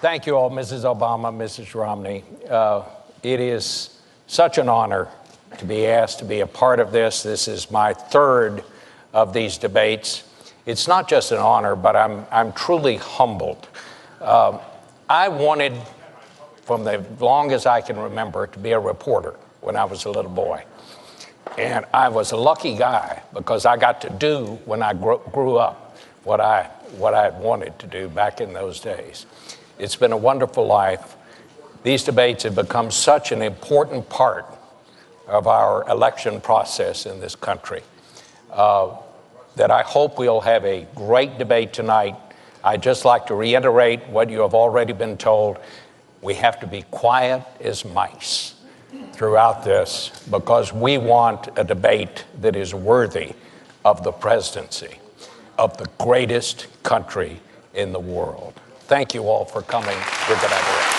Thank you all, Mrs. Obama, Mrs. Romney. It is such an honor to be asked to be a part of this. This is my third of these debates. It's not just an honor, but I'm truly humbled. I wanted, from the longest I can remember, to be a reporter when I was a little boy. And I was a lucky guy because I got to do, when I grew up, what I wanted to do back in those days. It's been a wonderful life. These debates have become such an important part of our election process in this country that I hope we'll have a great debate tonight. I'd just like to reiterate what you have already been told. We have to be quiet as mice throughout this because we want a debate that is worthy of the presidency of the greatest country in the world. Thank you all for coming. We're going to have a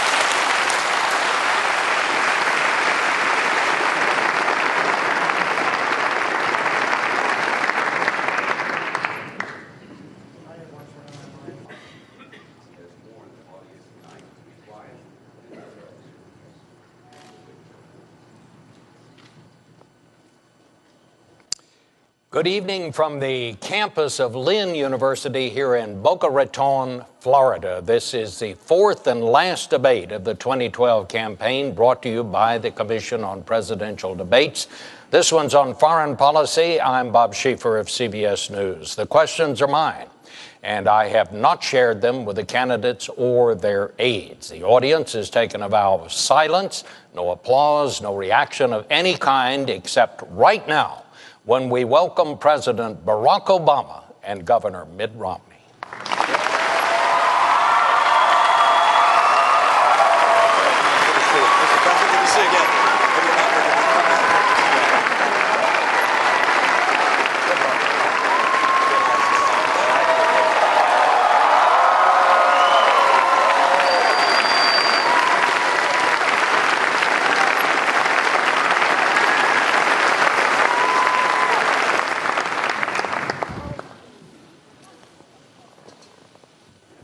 Good evening from the campus of Lynn University here in Boca Raton, Florida. This is the fourth and last debate of the 2012 campaign brought to you by the Commission on Presidential Debates. This one's on foreign policy. I'm Bob Schieffer of CBS News. The questions are mine, and I have not shared them with the candidates or their aides. The audience has taken a vow of silence, no applause, no reaction of any kind except right now, when we welcome President Barack Obama and Governor Mitt Romney. Good to see you again.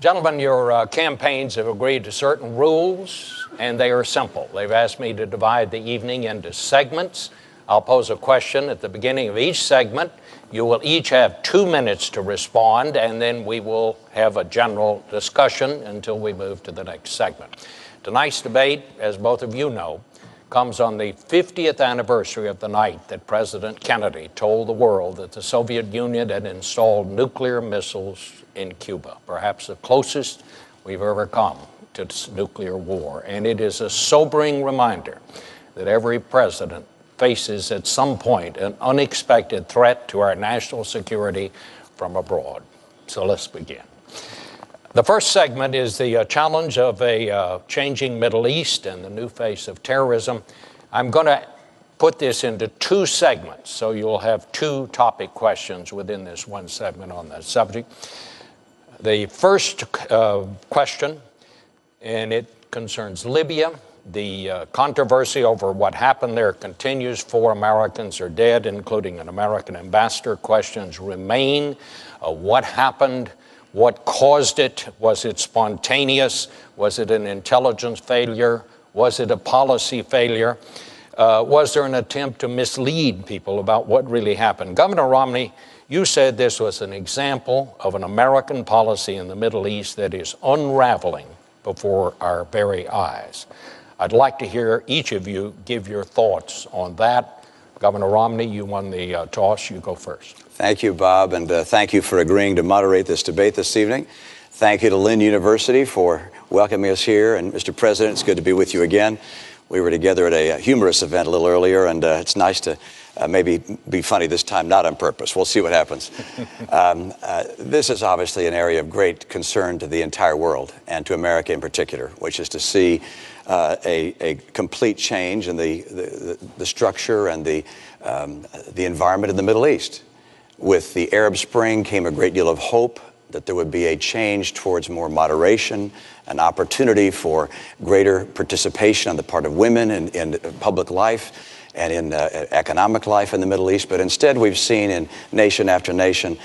Gentlemen, your campaigns have agreed to certain rules, and they are simple. They've asked me to divide the evening into segments. I'll pose a question at the beginning of each segment. You will each have 2 minutes to respond, and then we will have a general discussion until we move to the next segment. Tonight's debate, as both of you know, comes on the 50th anniversary of the night that President Kennedy told the world that the Soviet Union had installed nuclear missiles in Cuba, perhaps the closest we've ever come to nuclear war. And it is a sobering reminder that every president faces at some point an unexpected threat to our national security from abroad. So let's begin. The first segment is the challenge of a changing Middle East and the new face of terrorism. I'm going to put this into 2 segments, so you'll have 2 topic questions within this one segment on that subject. The first question, and it concerns Libya. The controversy over what happened there continues. 4 Americans are dead, including an American ambassador. Questions remain. What happened? What caused it? Was it spontaneous? Was it an intelligence failure? Was it a policy failure? Was there an attempt to mislead people about what really happened? Governor Romney, you said this was an example of an American policy in the Middle East that is unraveling before our very eyes. I'd like to hear each of you give your thoughts on that. Governor Romney, you won the toss. You go first. Thank you, Bob, and thank you for agreeing to moderate this debate this evening. Thank you to Lynn University for welcoming us here. And Mr. President, it's good to be with you again. We were together at a humorous event a little earlier, and it's nice to maybe be funny this time, not on purpose. We'll see what happens. This is obviously an area of great concern to the entire world and to America in particular, which is to see a complete change in the structure and the environment in the Middle East. With the Arab Spring came a great deal of hope that there would be a change towards more moderation, an opportunity for greater participation on the part of women in public life. and in economic life in the Middle East, but instead we've seen in nation after nation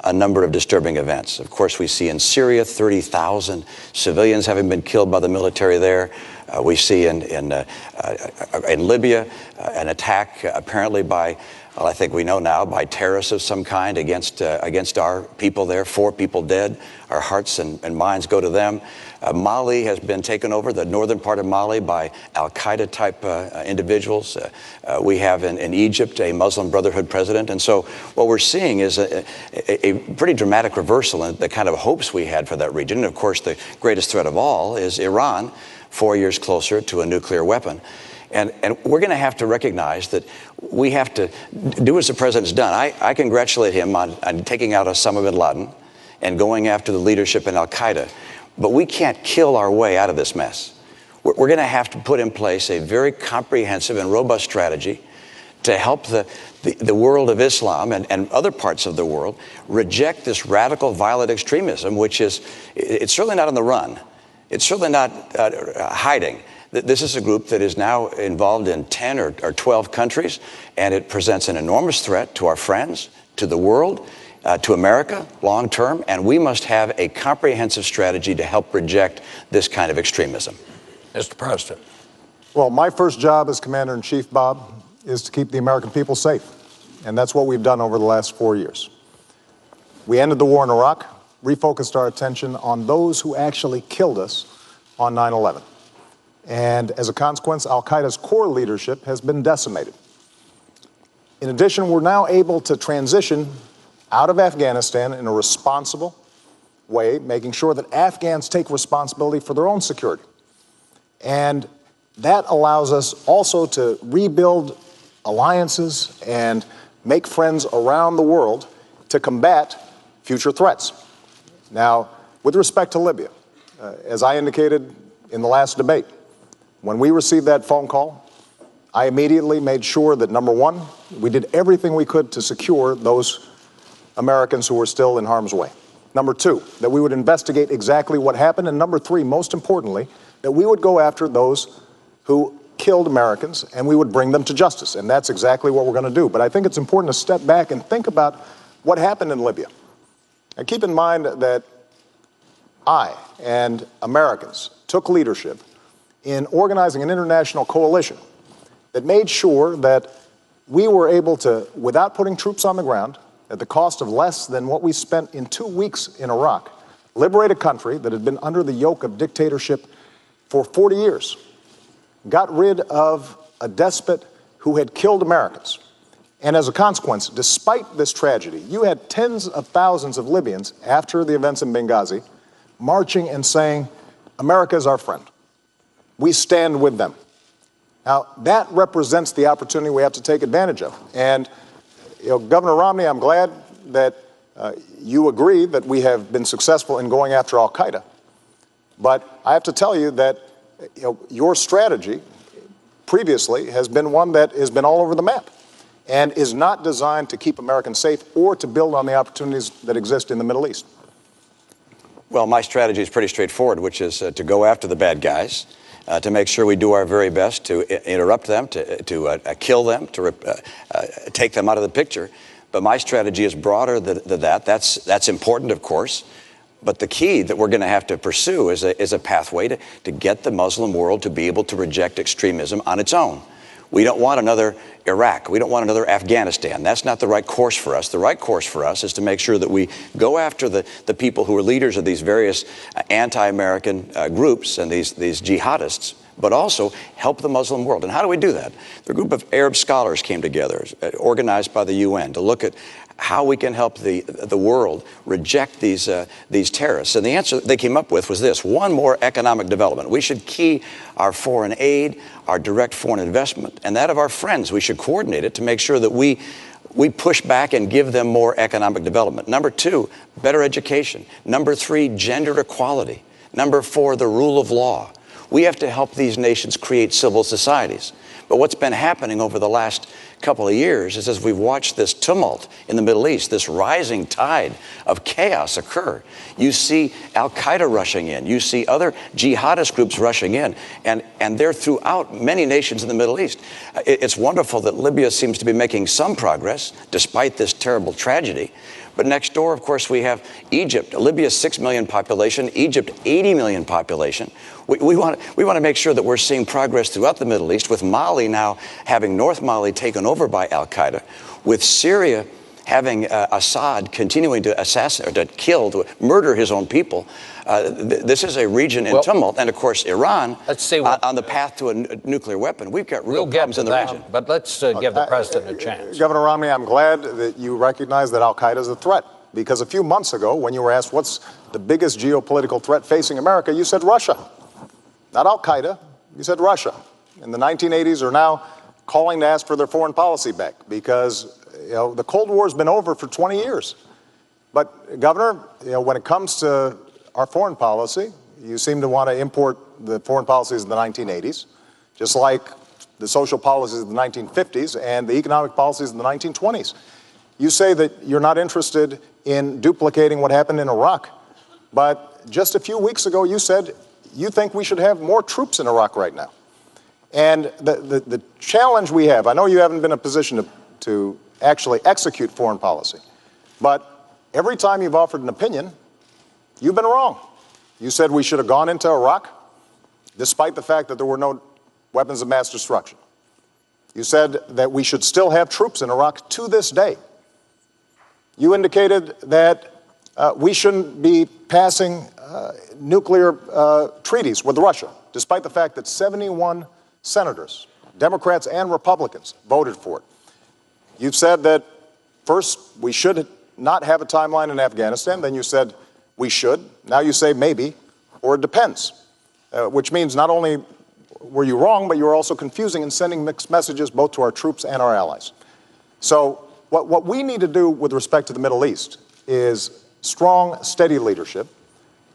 a number of disturbing events. Of course, we see in Syria 30,000 civilians having been killed by the military there. We see in Libya an attack apparently by, well, I think we know now, by terrorists of some kind against our people there. 4 people dead. Our hearts and minds go to them. Mali has been taken over, the northern part of Mali, by al-Qaeda type individuals. We have in Egypt a Muslim Brotherhood president. And so what we're seeing is a pretty dramatic reversal in the kind of hopes we had for that region. And of course, the greatest threat of all is Iran, 4 years closer to a nuclear weapon. And we're going to have to recognize that we have to do as the president's done. I congratulate him on taking out Osama bin Laden and going after the leadership in al-Qaeda. But we can't kill our way out of this mess. We're going to have to put in place a very comprehensive and robust strategy to help the world of Islam and other parts of the world reject this radical, violent extremism, which it's certainly not on the run. It's certainly not hiding. This is a group that is now involved in 10 or 12 countries, and it presents an enormous threat to our friends, to the world, to America long term, and we must have a comprehensive strategy to help reject this kind of extremism. Mr. President. Well, my first job as Commander-in-Chief, Bob, is to keep the American people safe, and that's what we've done over the last 4 years. We ended the war in Iraq, refocused our attention on those who actually killed us on 9/11. And as a consequence, al-Qaeda's core leadership has been decimated. In addition, we're now able to transition out of Afghanistan in a responsible way, making sure that Afghans take responsibility for their own security. And that allows us also to rebuild alliances and make friends around the world to combat future threats. Now, with respect to Libya, as I indicated in the last debate, when we received that phone call, I immediately made sure that, number one, we did everything we could to secure those Americans who were still in harm's way. Number two, that we would investigate exactly what happened. And number three, most importantly, that we would go after those who killed Americans and we would bring them to justice. And that's exactly what we're going to do. But I think it's important to step back and think about what happened in Libya. And keep in mind that I and Americans took leadership in organizing an international coalition that made sure that we were able to, without putting troops on the ground, at the cost of less than what we spent in 2 weeks in Iraq, liberate a country that had been under the yoke of dictatorship for 40 years, got rid of a despot who had killed Americans. And as a consequence, despite this tragedy, you had tens of thousands of Libyans after the events in Benghazi marching and saying, America is our friend. We stand with them. Now, that represents the opportunity we have to take advantage of. And, Governor Romney, I'm glad that you agree that we have been successful in going after al-Qaeda. But I have to tell you that your strategy previously has been one that has been all over the map and is not designed to keep Americans safe or to build on the opportunities that exist in the Middle East. Well, my strategy is pretty straightforward, which is to go after the bad guys, to make sure we do our very best to interrupt them, to kill them, to take them out of the picture. But my strategy is broader than that. That's important, of course. But the key that we're going to have to pursue is a pathway to get the Muslim world to be able to reject extremism on its own. We don't want another Iraq. We don't want another Afghanistan. That's not the right course for us. The right course for us is to make sure that we go after the people who are leaders of these various anti-American groups and these jihadists, but also help the Muslim world. And how do we do that? The group of Arab scholars came together, organized by the UN, to look at how we can help the world reject these terrorists. And the answer they came up with was this: one, more economic development. We should key our foreign aid, our direct foreign investment, and that of our friends. We should coordinate it to make sure that we push back and give them more economic development. Number two, better education. Number three, gender equality. Number four, the rule of law. We have to help these nations create civil societies. But what's been happening over the last couple of years is as we've watched this tumult in the Middle East, this rising tide of chaos occur. You see al-Qaeda rushing in. You see other jihadist groups rushing in. And they're throughout many nations in the Middle East. It's wonderful that Libya seems to be making some progress despite this terrible tragedy. But next door, of course, we have Egypt. Libya's 6 million population, Egypt 80 million population. We want to make sure that we're seeing progress throughout the Middle East, with Mali now having North Mali taken over by al-Qaeda, with Syria having Assad continuing to assassinate, or to kill, to murder his own people. This is a region in tumult. And of course, Iran, on the path to a nuclear weapon. We've got real problems in the region. But let's give the president a chance. Governor Romney, I'm glad that you recognize that al-Qaeda is a threat. Because a few months ago, when you were asked what's the biggest geopolitical threat facing America, you said Russia. Not al-Qaeda, you said Russia. In the 1980s are now calling to ask for their foreign policy back because the Cold War has been over for 20 years. But, Governor, when it comes to our foreign policy, you seem to want to import the foreign policies of the 1980s, just like the social policies of the 1950s and the economic policies of the 1920s. You say that you're not interested in duplicating what happened in Iraq, but just a few weeks ago you said you think we should have more troops in Iraq right now. And the challenge we have, I know you haven't been in a position to actually execute foreign policy, but every time you've offered an opinion, you've been wrong. You said we should have gone into Iraq, despite the fact that there were no weapons of mass destruction. You said that we should still have troops in Iraq to this day. You indicated that we shouldn't be passing nuclear treaties with Russia, despite the fact that 71 senators, Democrats and Republicans, voted for it. You've said that, first, we should not have a timeline in Afghanistan. Then you said we should. Now you say maybe, or it depends, which means not only were you wrong, but you were also confusing and sending mixed messages both to our troops and our allies. So what we need to do with respect to the Middle East is strong, steady leadership,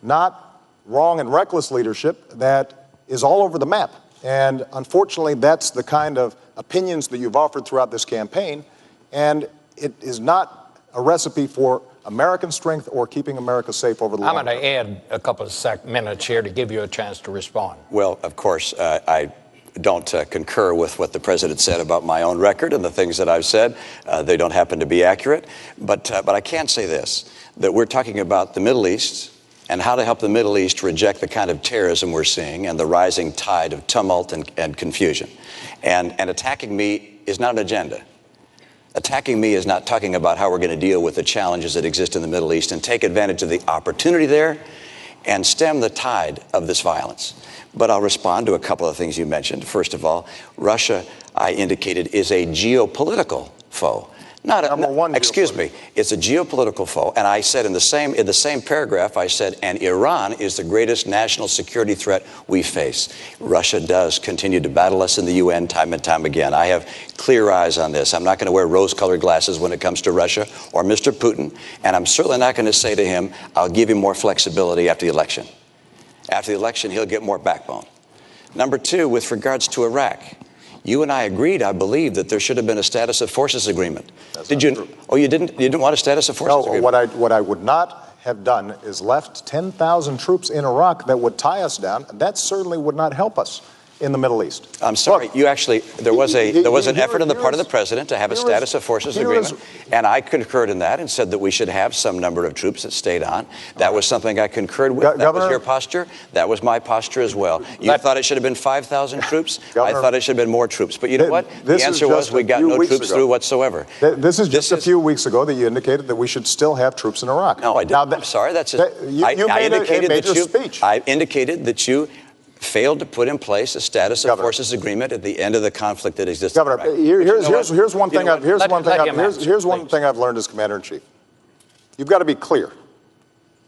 not wrong and reckless leadership that is all over the map. And unfortunately, that's the kind of opinions that you've offered throughout this campaign, and it is not a recipe for American strength or keeping America safe over the long term. I'm going to add a couple of minutes here to give you a chance to respond. Well, of course, I don't concur with what the president said about my own record and the things that I've said. They don't happen to be accurate. But I can say this, that we're talking about the Middle East and how to help the Middle East reject the kind of terrorism we're seeing and the rising tide of tumult and confusion. And attacking me is not an agenda. Attacking me is not talking about how we're going to deal with the challenges that exist in the Middle East and take advantage of the opportunity there and stem the tide of this violence. But I'll respond to a couple of things you mentioned. First of all, Russia, I indicated, is a geopolitical foe. Not a, excuse me, it's a geopolitical foe. And I said in the same paragraph, I said, and Iran is the greatest national security threat we face. Russia does continue to battle us in the UN time and time again. I have clear eyes on this. I'm not going to wear rose-colored glasses when it comes to Russia or Mr. Putin. And I'm certainly not going to say to him, I'll give you more flexibility after the election. After the election, he'll get more backbone. Number two, with regards to Iraq, you and I agreed, I believe, that there should have been a status of forces agreement. Did you? True. Oh, you didn't? You didn't want a status of forces agreement? No, what I would not have done is left 10,000 troops in Iraq that would tie us down. That certainly would not help us in the Middle East. I'm sorry. Look, you actually, there was an effort on the part of the president to have a status of forces agreement, and I concurred in that and said that we should have some number of troops that stayed on. That was something I concurred with. That was your posture. That was my posture as well. You thought it should have been 5,000 troops. I thought it should have been more troops. But you know what? The answer was we got no troops through whatsoever. This is just a few weeks ago that you indicated that we should still have troops in Iraq. No, I didn't. I'm sorry. That's just, I indicated that you failed to put in place a status of forces agreement at the end of the conflict that existed. Governor, here's one thing I've learned as Commander-in-Chief. You've got to be clear,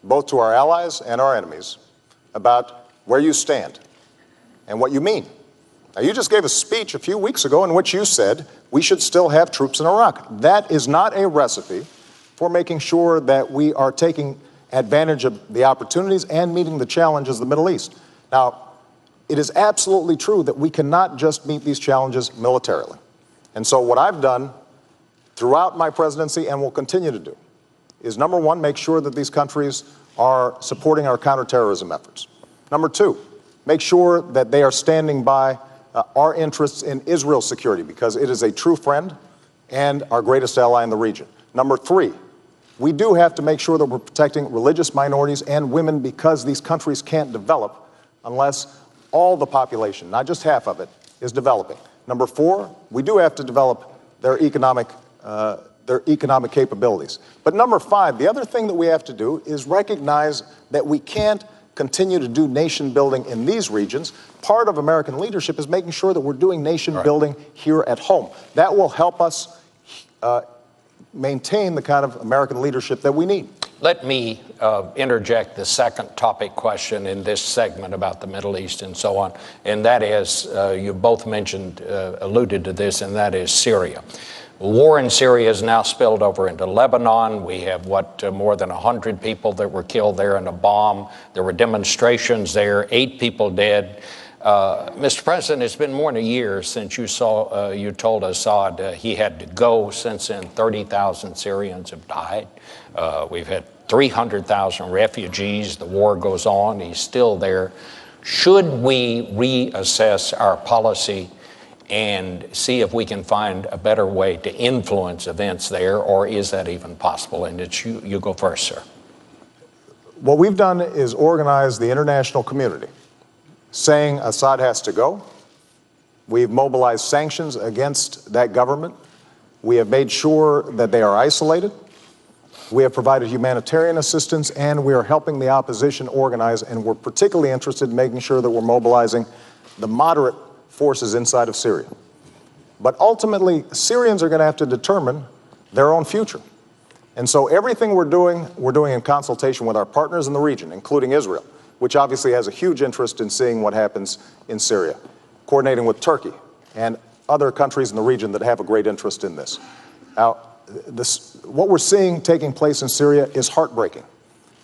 both to our allies and our enemies, about where you stand and what you mean. Now, you just gave a speech a few weeks ago in which you said we should still have troops in Iraq. That is not a recipe for making sure that we are taking advantage of the opportunities and meeting the challenges of the Middle East. Now, it is absolutely true that we cannot just meet these challenges militarily. And so what I've done throughout my presidency and will continue to do is, number one, make sure that these countries are supporting our counterterrorism efforts. Number two, make sure that they are standing by our interests in Israel's security, because it is a true friend and our greatest ally in the region. Number three, we do have to make sure that we're protecting religious minorities and women, because these countries can't develop unless all the population, not just half of it, is developing. Number four, we do have to develop their economic capabilities. But number five, the other thing that we have to do is recognize that we can't continue to do nation building in these regions. Part of American leadership is making sure that we're doing nation building here at home. That will help us maintain the kind of American leadership that we need. Let me interject the second topic question in this segment about the Middle East and so on, and that is, you both mentioned, alluded to this, and that is Syria. War in Syria has now spilled over into Lebanon. We have, more than 100 people that were killed there in a bomb. There were demonstrations there, 8 people dead. Mr. President, it's been more than a year since you told Assad he had to go. Since then, 30,000 Syrians have died. We've had 300,000 refugees. The war goes on. He's still there. Should we reassess our policy and see if we can find a better way to influence events there, or is that even possible? And it's you go first, sir. What we've done is organize the international community, saying Assad has to go. We've mobilized sanctions against that government. We have made sure that they are isolated. We have provided humanitarian assistance, and we are helping the opposition organize, and we're particularly interested in making sure that we're mobilizing the moderate forces inside of Syria. But ultimately, Syrians are going to have to determine their own future. And so everything we're doing in consultation with our partners in the region, including Israel, which obviously has a huge interest in seeing what happens in Syria, coordinating with Turkey and other countries in the region that have a great interest in this. Now, what we're seeing taking place in Syria is heartbreaking.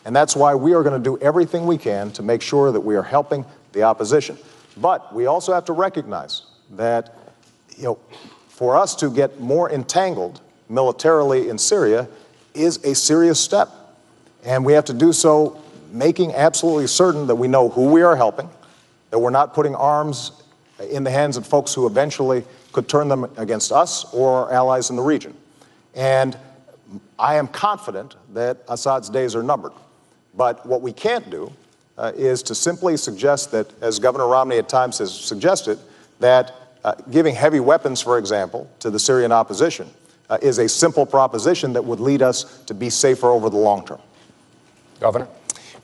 And that's why we are going to do everything we can to make sure that we are helping the opposition. But we also have to recognize that, for us to get more entangled militarily in Syria is a serious step. And we have to do so making absolutely certain that we know who we are helping, that we're not putting arms in the hands of folks who eventually could turn them against us or our allies in the region. And I am confident that Assad's days are numbered. But what we can't do is to simply suggest that, as Governor Romney at times has suggested, that giving heavy weapons, for example, to the Syrian opposition is a simple proposition that would lead us to be safer over the long term. Governor?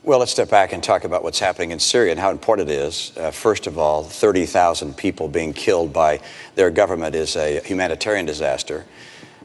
Well, let's step back and talk about what's happening in Syria and how important it is. First of all, 30,000 people being killed by their government is a humanitarian disaster.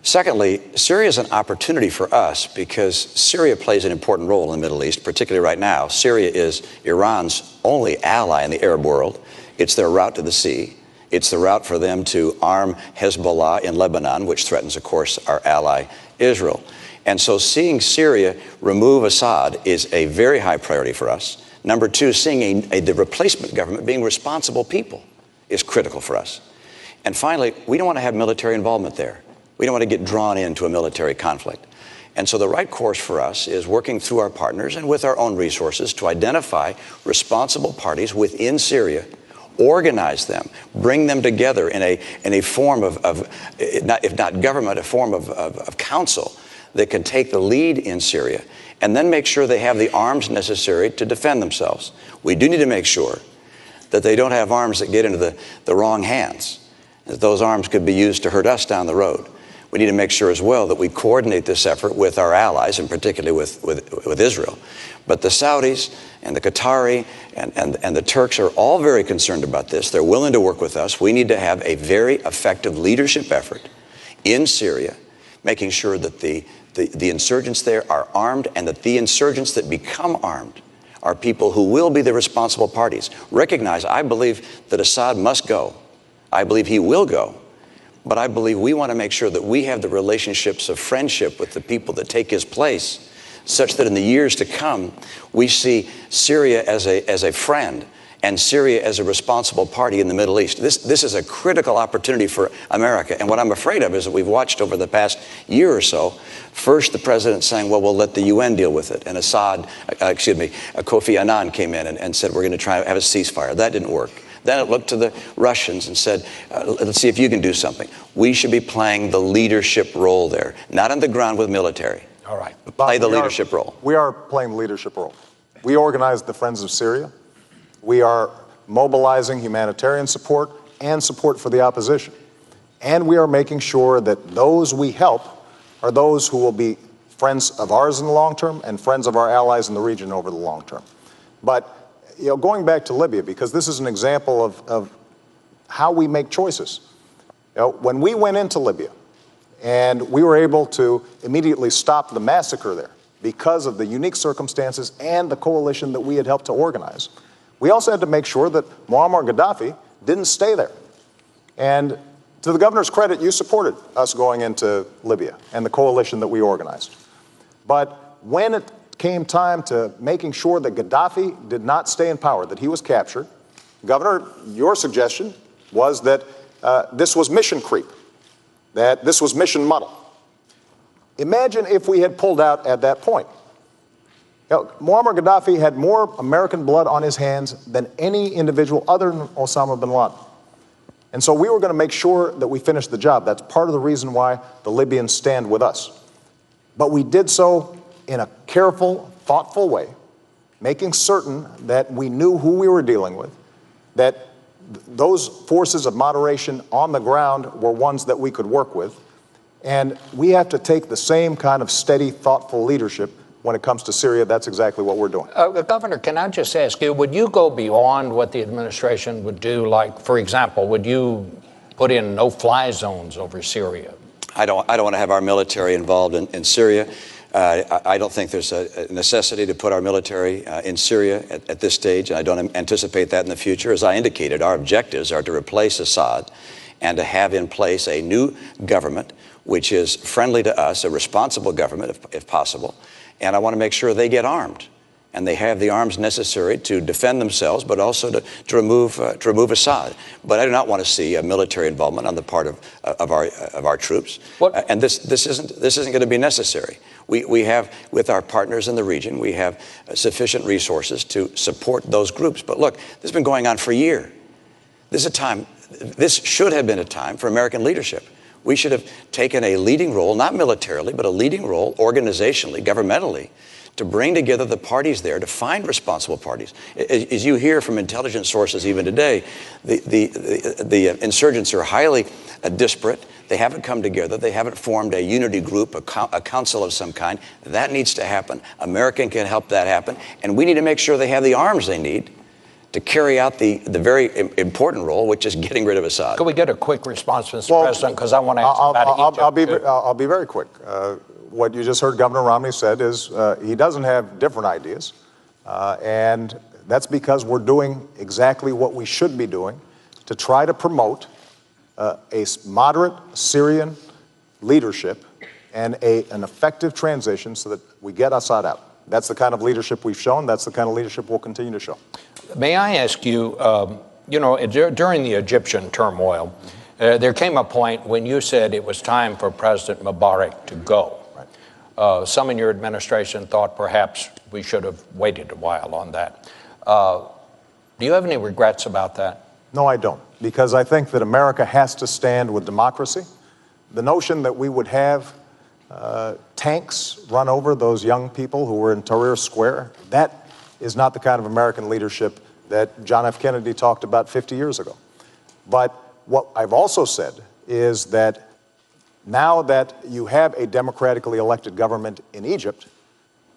Secondly, Syria is an opportunity for us because Syria plays an important role in the Middle East, particularly right now. Syria is Iran's only ally in the Arab world. It's their route to the sea. It's the route for them to arm Hezbollah in Lebanon, which threatens, of course, our ally Israel. And so seeing Syria remove Assad is a very high priority for us. Number two, seeing the replacement government being responsible people is critical for us. And finally, we don't want to have military involvement there. We don't want to get drawn into a military conflict. And so the right course for us is working through our partners and with our own resources to identify responsible parties within Syria, organize them, bring them together in a form of if not government, a form of council that can take the lead in Syria, and then make sure they have the arms necessary to defend themselves. We do need to make sure that they don't have arms that get into the wrong hands, that those arms could be used to hurt us down the road. We need to make sure as well that we coordinate this effort with our allies, and particularly with Israel. But the Saudis and the Qatari and the Turks are all very concerned about this. They're willing to work with us. We need to have a very effective leadership effort in Syria, making sure that the insurgents there are armed, and that the insurgents that become armed are people who will be the responsible parties. Recognize, I believe that Assad must go. I believe he will go. But I believe we want to make sure that we have the relationships of friendship with the people that take his place, such that in the years to come, we see Syria as a friend and Syria as a responsible party in the Middle East. This is a critical opportunity for America. And what I'm afraid of is that we've watched over the past year or so, first the president saying, well, we'll let the UN deal with it. And Kofi Annan came in and said, we're going to try to have a ceasefire. That didn't work. Then it looked to the Russians and said, let's see if you can do something. We should be playing the leadership role there, not on the ground with military. All right. But play the leadership role. We are playing the leadership role. We organized the Friends of Syria. We are mobilizing humanitarian support and support for the opposition. And we are making sure that those we help are those who will be friends of ours in the long term and friends of our allies in the region over the long term. But going back to Libya, because this is an example of how we make choices. When we went into Libya and we were able to immediately stop the massacre there because of the unique circumstances and the coalition that we had helped to organize, we also had to make sure that Muammar Gaddafi didn't stay there. And to the governor's credit, you supported us going into Libya and the coalition that we organized. But when it came time to making sure that Gaddafi did not stay in power, that he was captured, Governor, your suggestion was that this was mission creep, that this was mission muddle. Imagine if we had pulled out at that point. Muammar Gaddafi had more American blood on his hands than any individual other than Osama bin Laden. And so we were going to make sure that we finished the job. That's part of the reason why the Libyans stand with us. But we did so in a careful, thoughtful way, making certain that we knew who we were dealing with, that those forces of moderation on the ground were ones that we could work with. And we have to take the same kind of steady, thoughtful leadership when it comes to Syria. That's exactly what we're doing. Governor, can I just ask you, would you go beyond what the administration would do? Like, for example, would you put in no-fly zones over Syria? I don't want to have our military involved in Syria. I don't think there's a necessity to put our military in Syria at this stage, and I don't anticipate that in the future. As I indicated, our objectives are to replace Assad and to have in place a new government which is friendly to us, a responsible government if possible. And I want to make sure they get armed and they have the arms necessary to defend themselves, but also to remove Assad. But I do not want to see a military involvement on the part of our troops. And this isn't going to be necessary. We have, with our partners in the region, we have sufficient resources to support those groups. But look, this has been going on for a year. This should have been a time for American leadership. We should have taken a leading role, not militarily, but a leading role organizationally, governmentally, to bring together the parties there, to find responsible parties. As you hear from intelligence sources even today, the insurgents are highly disparate. They haven't come together. They haven't formed a unity group, a council of some kind. That needs to happen. America can help that happen. And we need to make sure they have the arms they need to carry out the very important role, which is getting rid of Assad. Could we get a quick response, Mr. President? Because I want to ask about Egypt. I'll be very quick. What you just heard Governor Romney said is he doesn't have different ideas. And that's because we're doing exactly what we should be doing to try to promote a moderate Syrian leadership and an effective transition so that we get Assad out. That's the kind of leadership we've shown. That's the kind of leadership we'll continue to show. May I ask you, during the Egyptian turmoil, there came a point when you said it was time for President Mubarak to go. Right. Some in your administration thought perhaps we should have waited a while on that. Do you have any regrets about that? No, I don't, because I think that America has to stand with democracy. The notion that we would have tanks run over those young people who were in Tahrir Square, that is not the kind of American leadership that John F. Kennedy talked about 50 years ago. But what I've also said is that now that you have a democratically elected government in Egypt,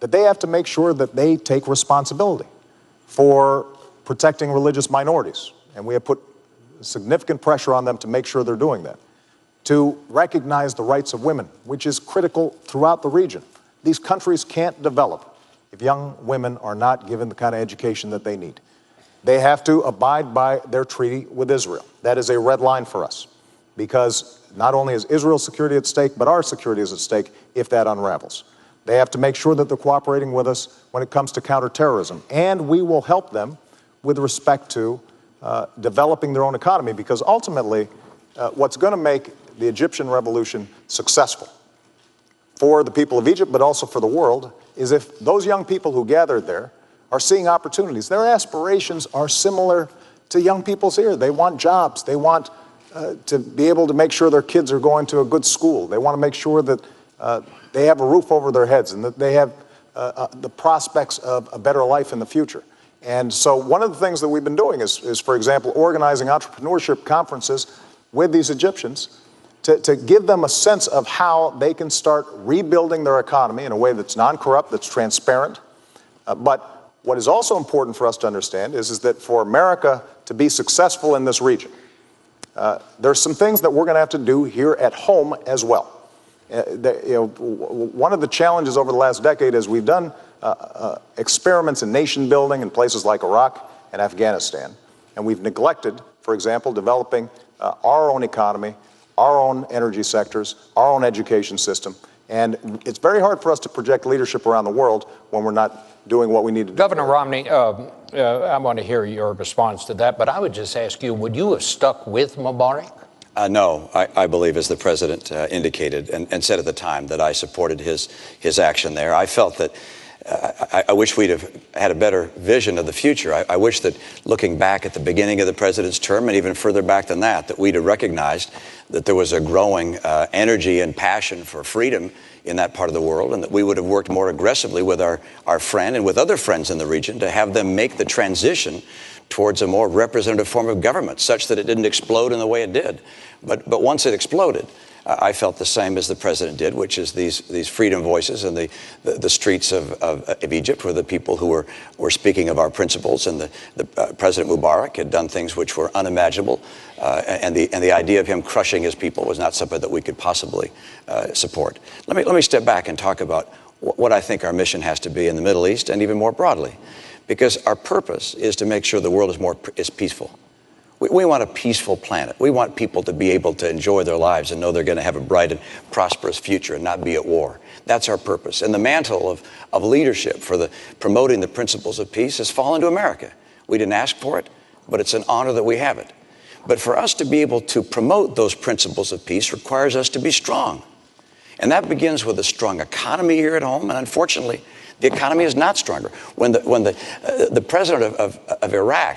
that they have to make sure that they take responsibility for protecting religious minorities. And we have put significant pressure on them to make sure they're doing that. To recognize the rights of women, which is critical throughout the region. These countries can't develop if young women are not given the kind of education that they need. They have to abide by their treaty with Israel. That is a red line for us, because not only is Israel's security at stake, but our security is at stake if that unravels. They have to make sure that they're cooperating with us when it comes to counterterrorism, and we will help them with respect to developing their own economy, because ultimately what's going to make the Egyptian revolution successful for the people of Egypt, but also for the world, is if those young people who gathered there are seeing opportunities. Their aspirations are similar to young people's here. They want jobs. They want to be able to make sure their kids are going to a good school. They want to make sure that they have a roof over their heads and that they have the prospects of a better life in the future. And so one of the things that we've been doing is, for example, organizing entrepreneurship conferences with these Egyptians to give them a sense of how they can start rebuilding their economy in a way that's non-corrupt, that's transparent. But what is also important for us to understand is that for America to be successful in this region, there's some things that we're going to have to do here at home as well. One of the challenges over the last decade is we've done experiments in nation building in places like Iraq and Afghanistan, and we've neglected, for example, developing our own economy, our own energy sectors, our own education system. And it's very hard for us to project leadership around the world when we're not doing what we need to do. Governor Romney, I want to hear your response to that, but I would just ask you, would you have stuck with Mubarak? No, I believe, as the president indicated and said at the time, that I supported his action there. I felt that I wish we'd have had a better vision of the future. I wish that looking back at the beginning of the president's term and even further back than that we'd have recognized that there was a growing energy and passion for freedom in that part of the world, and that we would have worked more aggressively with our friend and with other friends in the region to have them make the transition towards a more representative form of government, such that it didn't explode in the way it did. But once it exploded, I felt the same as the president did, which is these freedom voices in the streets of Egypt, were the people who were speaking of our principles, and the President Mubarak had done things which were unimaginable, and the idea of him crushing his people was not something that we could possibly support. Let me step back and talk about what I think our mission has to be in the Middle East and even more broadly, because our purpose is to make sure the world is peaceful. We want a peaceful planet. We want people to be able to enjoy their lives and know they're going to have a bright and prosperous future and not be at war. That's our purpose. And the mantle of leadership for promoting the principles of peace has fallen to America. We didn't ask for it, but it's an honor that we have it. But for us to be able to promote those principles of peace requires us to be strong. And that begins with a strong economy here at home. And unfortunately, the economy is not stronger. When the president of Iran,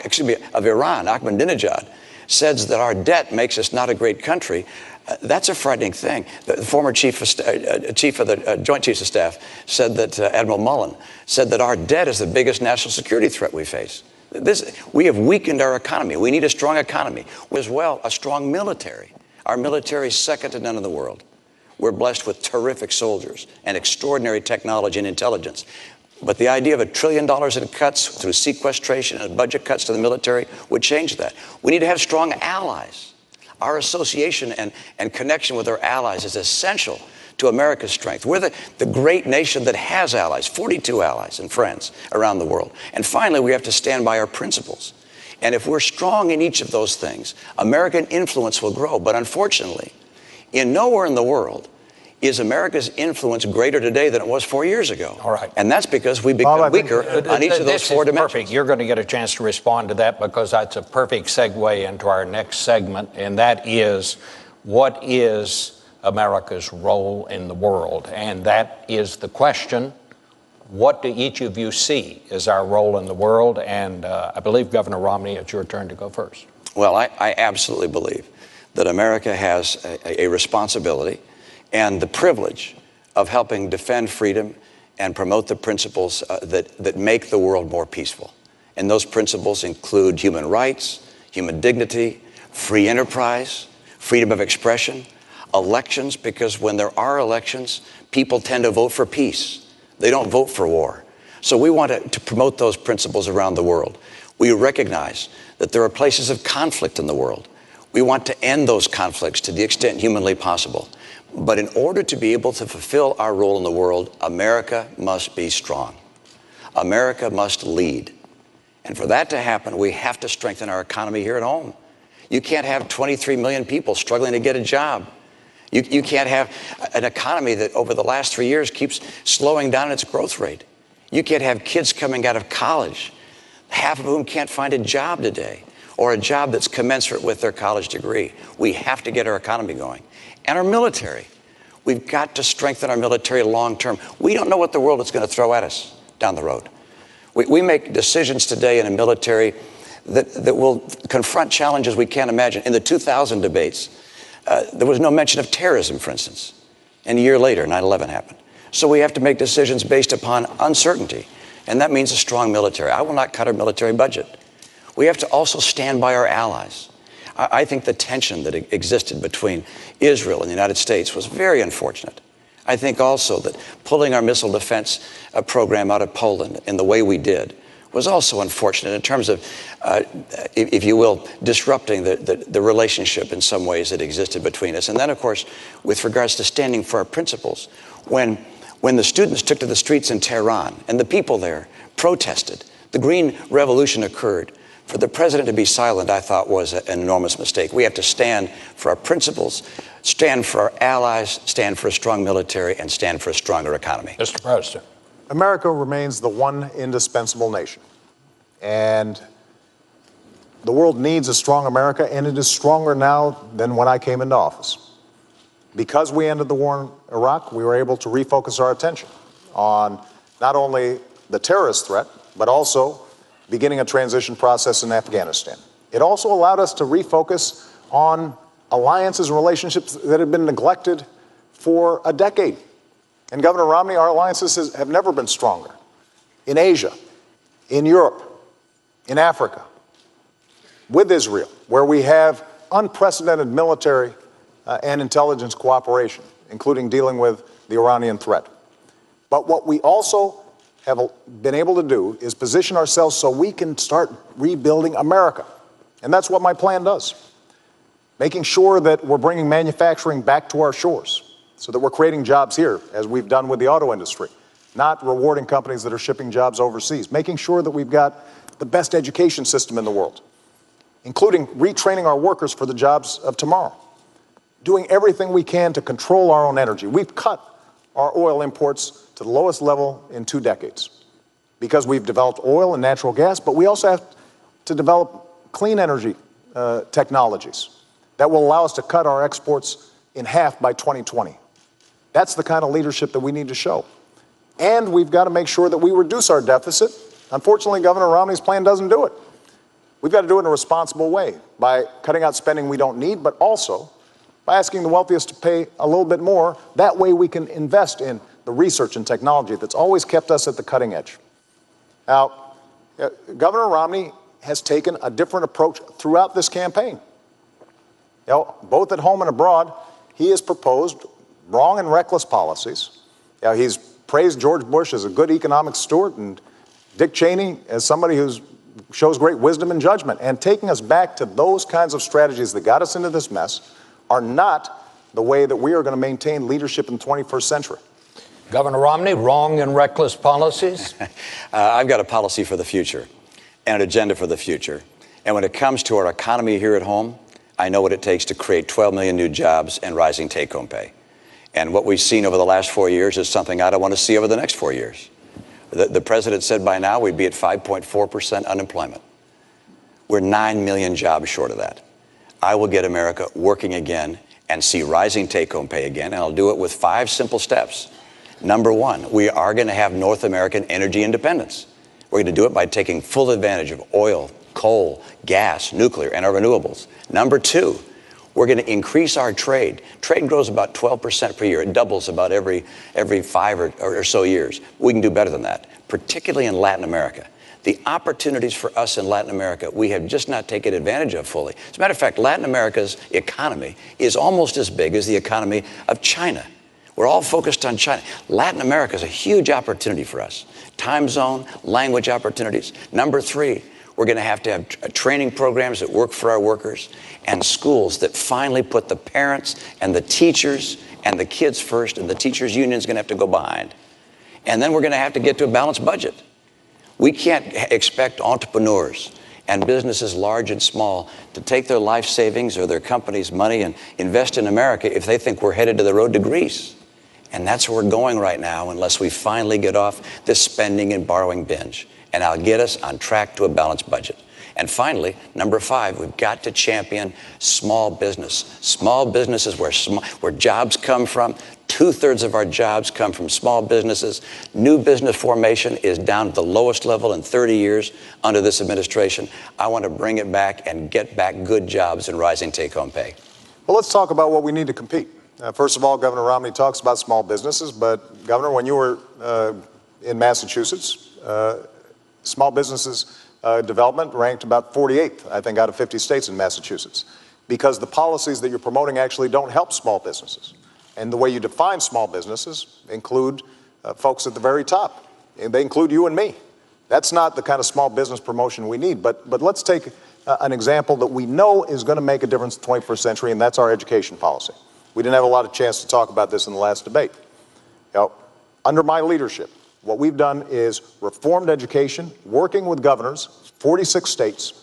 Ahmadinejad, says that our debt makes us not a great country, that's a frightening thing. The former chief of the Joint Chiefs of Staff said that, Admiral Mullen, said that our debt is the biggest national security threat we face. We have weakened our economy. We need a strong economy. As well, a strong military. Our military is second to none in the world. We're blessed with terrific soldiers and extraordinary technology and intelligence. But the idea of $1 trillion in cuts through sequestration and budget cuts to the military would change that. We need to have strong allies. Our association and connection with our allies is essential to America's strength. We're the great nation that has allies, 42 allies and friends around the world. And finally, we have to stand by our principles. And if we're strong in each of those things, American influence will grow. But unfortunately, in nowhere in the world is America's influence greater today than it was 4 years ago. All right. And that's because we become weaker on each of those four dimensions. Perfect. You're going to get a chance to respond to that, because that's a perfect segue into our next segment, and that is, what is America's role in the world? And that is the question. What do each of you see as our role in the world? And I believe, Governor Romney, it's your turn to go first. Well, I absolutely believe that America has a responsibility and the privilege of helping defend freedom and promote the principles that make the world more peaceful. And those principles include human rights, human dignity, free enterprise, freedom of expression, elections, because when there are elections, people tend to vote for peace. They don't vote for war. So we want to promote those principles around the world. We recognize that there are places of conflict in the world. We want to end those conflicts to the extent humanly possible. But in order to be able to fulfill our role in the world, America must be strong. America must lead. And for that to happen, we have to strengthen our economy here at home. You can't have 23 million people struggling to get a job. You can't have an economy that over the last 3 years keeps slowing down its growth rate. You can't have kids coming out of college half of whom can't find a job today or a job that's commensurate with their college degree. We have to get our economy going. And our military. We've got to strengthen our military long term. We don't know what the world is going to throw at us down the road. We make decisions today in a military that will confront challenges we can't imagine. In the 2000 debates, there was no mention of terrorism, for instance. And a year later, 9/11 happened. So we have to make decisions based upon uncertainty. And that means a strong military. I will not cut our military budget. We have to also stand by our allies. I think the tension that existed between Israel and the United States was very unfortunate. I think also that pulling our missile defense program out of Poland in the way we did was also unfortunate in terms of, if you will, disrupting the relationship in some ways that existed between us. And then, of course, with regards to standing for our principles, when the students took to the streets in Tehran and the people there protested, the Green Revolution occurred. For the president to be silent, I thought, was an enormous mistake. We have to stand for our principles, stand for our allies, stand for a strong military, and stand for a stronger economy. Mr. President. America remains the one indispensable nation. And the world needs a strong America, and it is stronger now than when I came into office. Because we ended the war in Iraq, we were able to refocus our attention on not only the terrorist threat, but also beginning a transition process in Afghanistan. It also allowed us to refocus on alliances and relationships that had been neglected for a decade. And Governor Romney, our alliances have never been stronger. In Asia, in Europe, in Africa, with Israel, where we have unprecedented military and intelligence cooperation, including dealing with the Iranian threat. But what we also have been able to do is position ourselves so we can start rebuilding America. And that's what my plan does. Making sure that we're bringing manufacturing back to our shores so that we're creating jobs here, as we've done with the auto industry, not rewarding companies that are shipping jobs overseas. Making sure that we've got the best education system in the world, including retraining our workers for the jobs of tomorrow. Doing everything we can to control our own energy. We've cut our oil imports to the lowest level in 2 decades because we've developed oil and natural gas, but we also have to develop clean energy technologies that will allow us to cut our exports in half by 2020. That's the kind of leadership that we need to show. And we've got to make sure that we reduce our deficit. Unfortunately, Governor Romney's plan doesn't do it. We've got to do it in a responsible way by cutting out spending we don't need, but also by asking the wealthiest to pay a little bit more. That way we can invest in the research and technology that's always kept us at the cutting edge. Now, Governor Romney has taken a different approach throughout this campaign. Both at home and abroad, he has proposed wrong and reckless policies. He's praised George Bush as a good economic steward and Dick Cheney as somebody who shows great wisdom and judgment. And taking us back to those kinds of strategies that got us into this mess are not the way that we are going to maintain leadership in the 21st century. Governor Romney, wrong and reckless policies? I've got a policy for the future and an agenda for the future. And when it comes to our economy here at home, I know what it takes to create 12 million new jobs and rising take-home pay. And what we've seen over the last 4 years is something I don't want to see over the next 4 years. The president said by now we'd be at 5.4% unemployment. We're 9 million jobs short of that. I will get America working again and see rising take-home pay again, and I'll do it with 5 simple steps. Number 1, we are going to have North American energy independence. We're going to do it by taking full advantage of oil, coal, gas, nuclear, and our renewables. Number 2, we're going to increase our trade. Trade grows about 12% per year. It doubles about every 5 or so years. We can do better than that, particularly in Latin America. The opportunities for us in Latin America, we have just not taken advantage of fully. As a matter of fact, Latin America's economy is almost as big as the economy of China. We're all focused on China. Latin America is a huge opportunity for us. Time zone, language opportunities. Number 3, we're going to have training programs that work for our workers and schools that finally put the parents and the teachers and the kids first, and the teachers' union is going to have to go behind. And then we're going to have to get to a balanced budget. We can't expect entrepreneurs and businesses large and small to take their life savings or their company's money and invest in America if they think we're headed to the road to Greece. And that's where we're going right now unless we finally get off this spending and borrowing binge. and I'll get us on track to a balanced budget. And finally, number 5, we've got to champion small business. Small business is where jobs come from. 2/3 of our jobs come from small businesses. New business formation is down at the lowest level in 30 years under this administration. I want to bring it back and get back good jobs and rising take-home pay. Well, let's talk about what we need to compete. First of all, Governor Romney talks about small businesses, but Governor, when you were in Massachusetts, small businesses development ranked about 48th, I think, out of 50 states in Massachusetts, because the policies that you're promoting actually don't help small businesses. And the way you define small businesses include folks at the very top. And they include you and me. That's not the kind of small business promotion we need. But let's take an example that we know is going to make a difference in the 21st century, and that's our education policy. We didn't have a lot of chance to talk about this in the last debate. Under my leadership, what we've done is reformed education, working with governors, 46 states.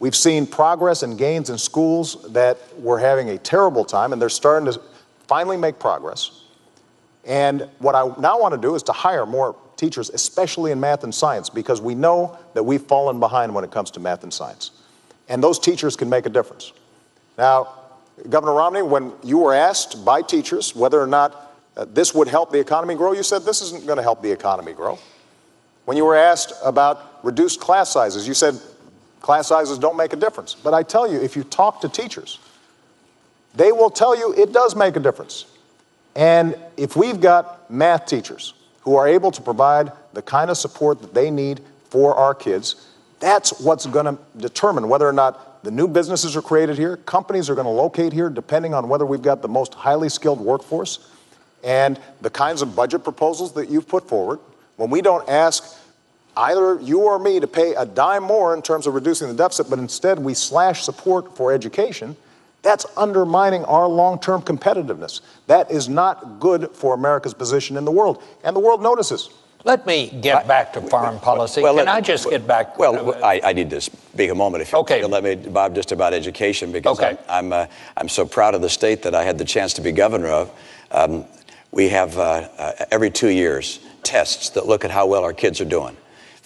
We've seen progress and gains in schools that were having a terrible time, and they're starting to finally make progress. And what I now want to do is to hire more teachers, especially in math and science, because we know that we've fallen behind when it comes to math and science. And those teachers can make a difference. Now, Governor Romney, when you were asked by teachers whether or not this would help the economy grow, you said this isn't going to help the economy grow. When you were asked about reduced class sizes, you said class sizes don't make a difference. But I tell you, if you talk to teachers, they will tell you it does make a difference. And if we've got math teachers who are able to provide the kind of support that they need for our kids, that's what's going to determine whether or not the new businesses are created here, companies are going to locate here, depending on whether we've got the most highly skilled workforce, and the kinds of budget proposals that you've put forward. When we don't ask either you or me to pay a dime more in terms of reducing the deficit, but instead we slash support for education, that's undermining our long-term competitiveness. That is not good for America's position in the world, and the world notices. Let me get back to foreign policy. Can I just get back? Well, I need to speak a moment, if you'll let me, Bob, just about education, because I'm so proud of the state that I had the chance to be governor of. We have every 2 years tests that look at how well our kids are doing.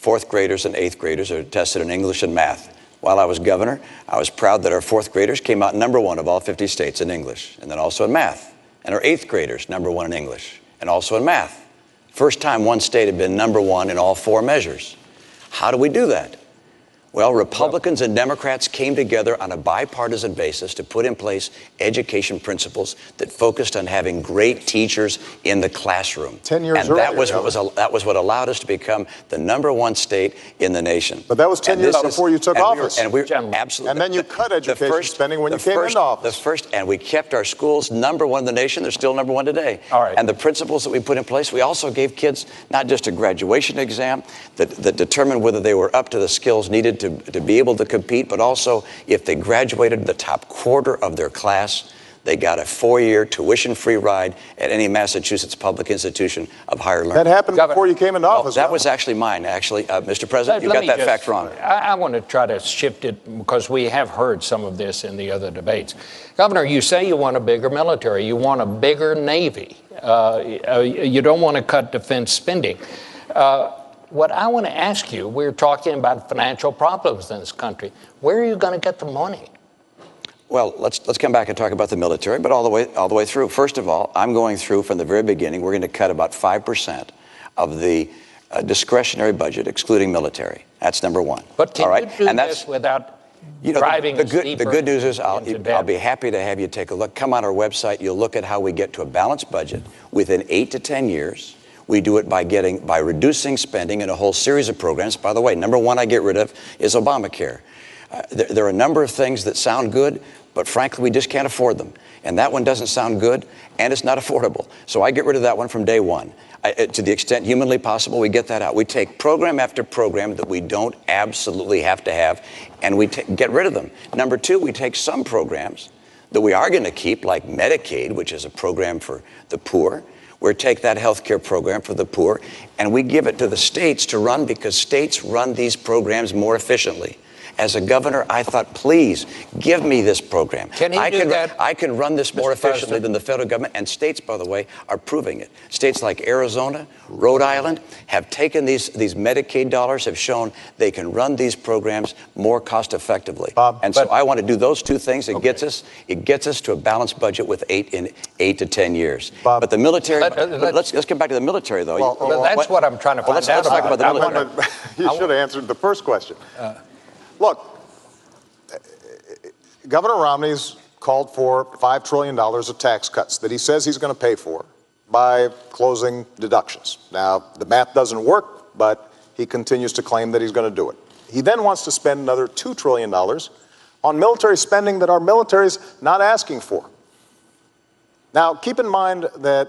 4th graders and 8th graders are tested in English and math. While I was governor, I was proud that our 4th graders came out #1 of all 50 states in English, and then also in math. And our 8th graders, #1 in English, and also in math. First time one state had been #1 in all 4 measures. How do we do that? Well, Republicans and Democrats came together on a bipartisan basis to put in place education principles that focused on having great teachers in the classroom. 10 years and earlier, that was what allowed us to become the #1 state in the nation. But that was 10 years before you took office. Absolutely. And then you cut education spending when you came into office. And we kept our schools #1 in the nation. They're still #1 today. All right. And the principles that we put in place, we also gave kids not just a graduation exam that determined whether they were up to the skills needed to be able to compete, but also if they graduated the top quarter of their class, they got a 4-year tuition-free ride at any Massachusetts public institution of higher learning. That happened before you came into office. That was actually mine, Mr. President. You got that fact wrong. I want to try to shift it because we have heard some of this in the other debates. Governor, you say you want a bigger military. You want a bigger Navy. You don't want to cut defense spending. What I want to ask you, we're talking about financial problems in this country. Where are you going to get the money? Well, let's come back and talk about the military, but all the way through. First of all, I'm going through from the very beginning. We're going to cut about 5% of the discretionary budget, excluding military. That's #1. But can you do this without driving us deeper? The good news is I'll be happy to have you take a look. Come on our website. You'll look at how we get to a balanced budget within 8 to 10 years. We do it by reducing spending in a whole series of programs. By the way, #1 I get rid of is Obamacare. There are a number of things that sound good, but frankly, we just can't afford them. And that one doesn't sound good, and it's not affordable. So I get rid of that one from day one. To the extent humanly possible, we get that out. We take program after program that we don't absolutely have to have, and we get rid of them. #2, we take some programs that we are going to keep, like Medicaid, which is a program for the poor. We take that health care program for the poor, and we give it to the states to run because states run these programs more efficiently. As a governor, I thought, please, give me this program. Can he do that? I can run this more Mr. efficiently President? than the federal government, and states, by the way, are proving it. States like Arizona, Rhode Island have taken these Medicaid dollars, have shown they can run these programs more cost effectively. Bob, and so I want to do those two things. It gets us to a balanced budget with 8 to 10 years. Bob, but the military, let's get back to the military, though. Well, that's what I'm trying to find let's out talk about the military. You should have answered the first question. Look, Governor Romney's called for $5 trillion of tax cuts that he says he's going to pay for by closing deductions. Now, the math doesn't work, but he continues to claim that he's going to do it. He then wants to spend another $2 trillion on military spending that our military's not asking for. Now, keep in mind that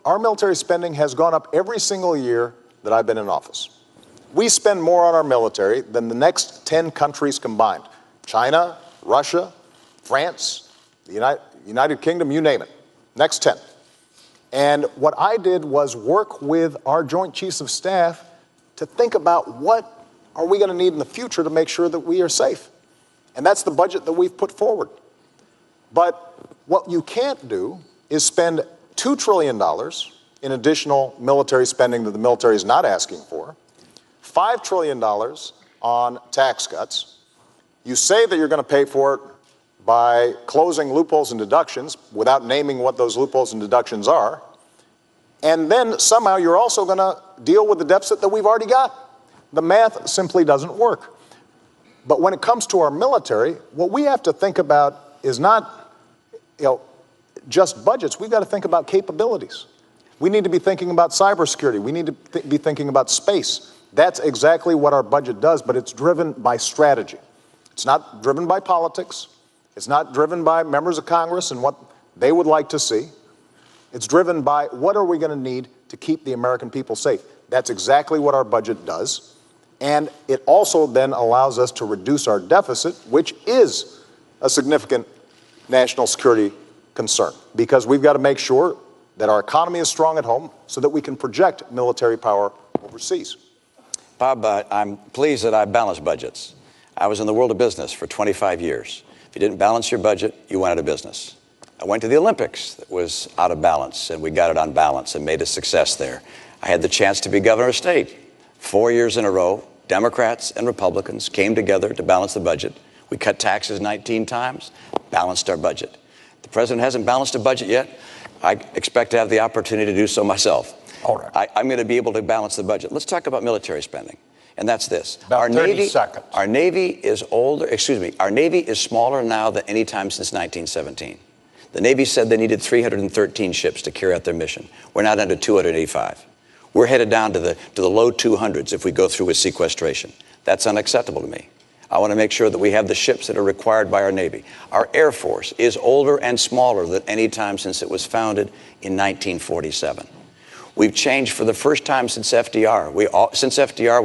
our military spending has gone up every single year that I've been in office. We spend more on our military than the next 10 countries combined. China, Russia, France, the United Kingdom, you name it. Next 10. And what I did was work with our Joint Chiefs of Staff to think about what are we going to need in the future to make sure that we are safe. And that's the budget that we've put forward. But what you can't do is spend $2 trillion in additional military spending that the military is not asking for, $5 trillion on tax cuts. You say that you're going to pay for it by closing loopholes and deductions without naming what those loopholes and deductions are. And then somehow you're also going to deal with the deficit that we've already got. The math simply doesn't work. But when it comes to our military, what we have to think about is not, just budgets. We've got to think about capabilities. We need to be thinking about cybersecurity. We need to be thinking about space. That's exactly what our budget does, but it's driven by strategy. It's not driven by politics. It's not driven by members of Congress and what they would like to see. It's driven by what are we going to need to keep the American people safe. That's exactly what our budget does. And it also then allows us to reduce our deficit, which is a significant national security concern, because we've got to make sure that our economy is strong at home so that we can project military power overseas. Bob, I'm pleased that I balanced budgets. I was in the world of business for 25 years. If you didn't balance your budget, you went out of business. I went to the Olympics that was out of balance, and we got it on balance and made a success there. I had the chance to be governor of state. 4 years in a row, Democrats and Republicans came together to balance the budget. We cut taxes 19 times, balanced our budget. The president hasn't balanced a budget yet. I expect to have the opportunity to do so myself. All right. I'm going to be able to balance the budget. Let's talk about military spending. And that's this. About 30 seconds. Our Navy is our Navy is smaller now than any time since 1917. The Navy said they needed 313 ships to carry out their mission. We're now down to 285. We're headed down to the low 200s if we go through with sequestration. That's unacceptable to me. I want to make sure that we have the ships that are required by our Navy. Our Air Force is older and smaller than any time since it was founded in 1947. We've changed for the first time since FDR. Since FDR,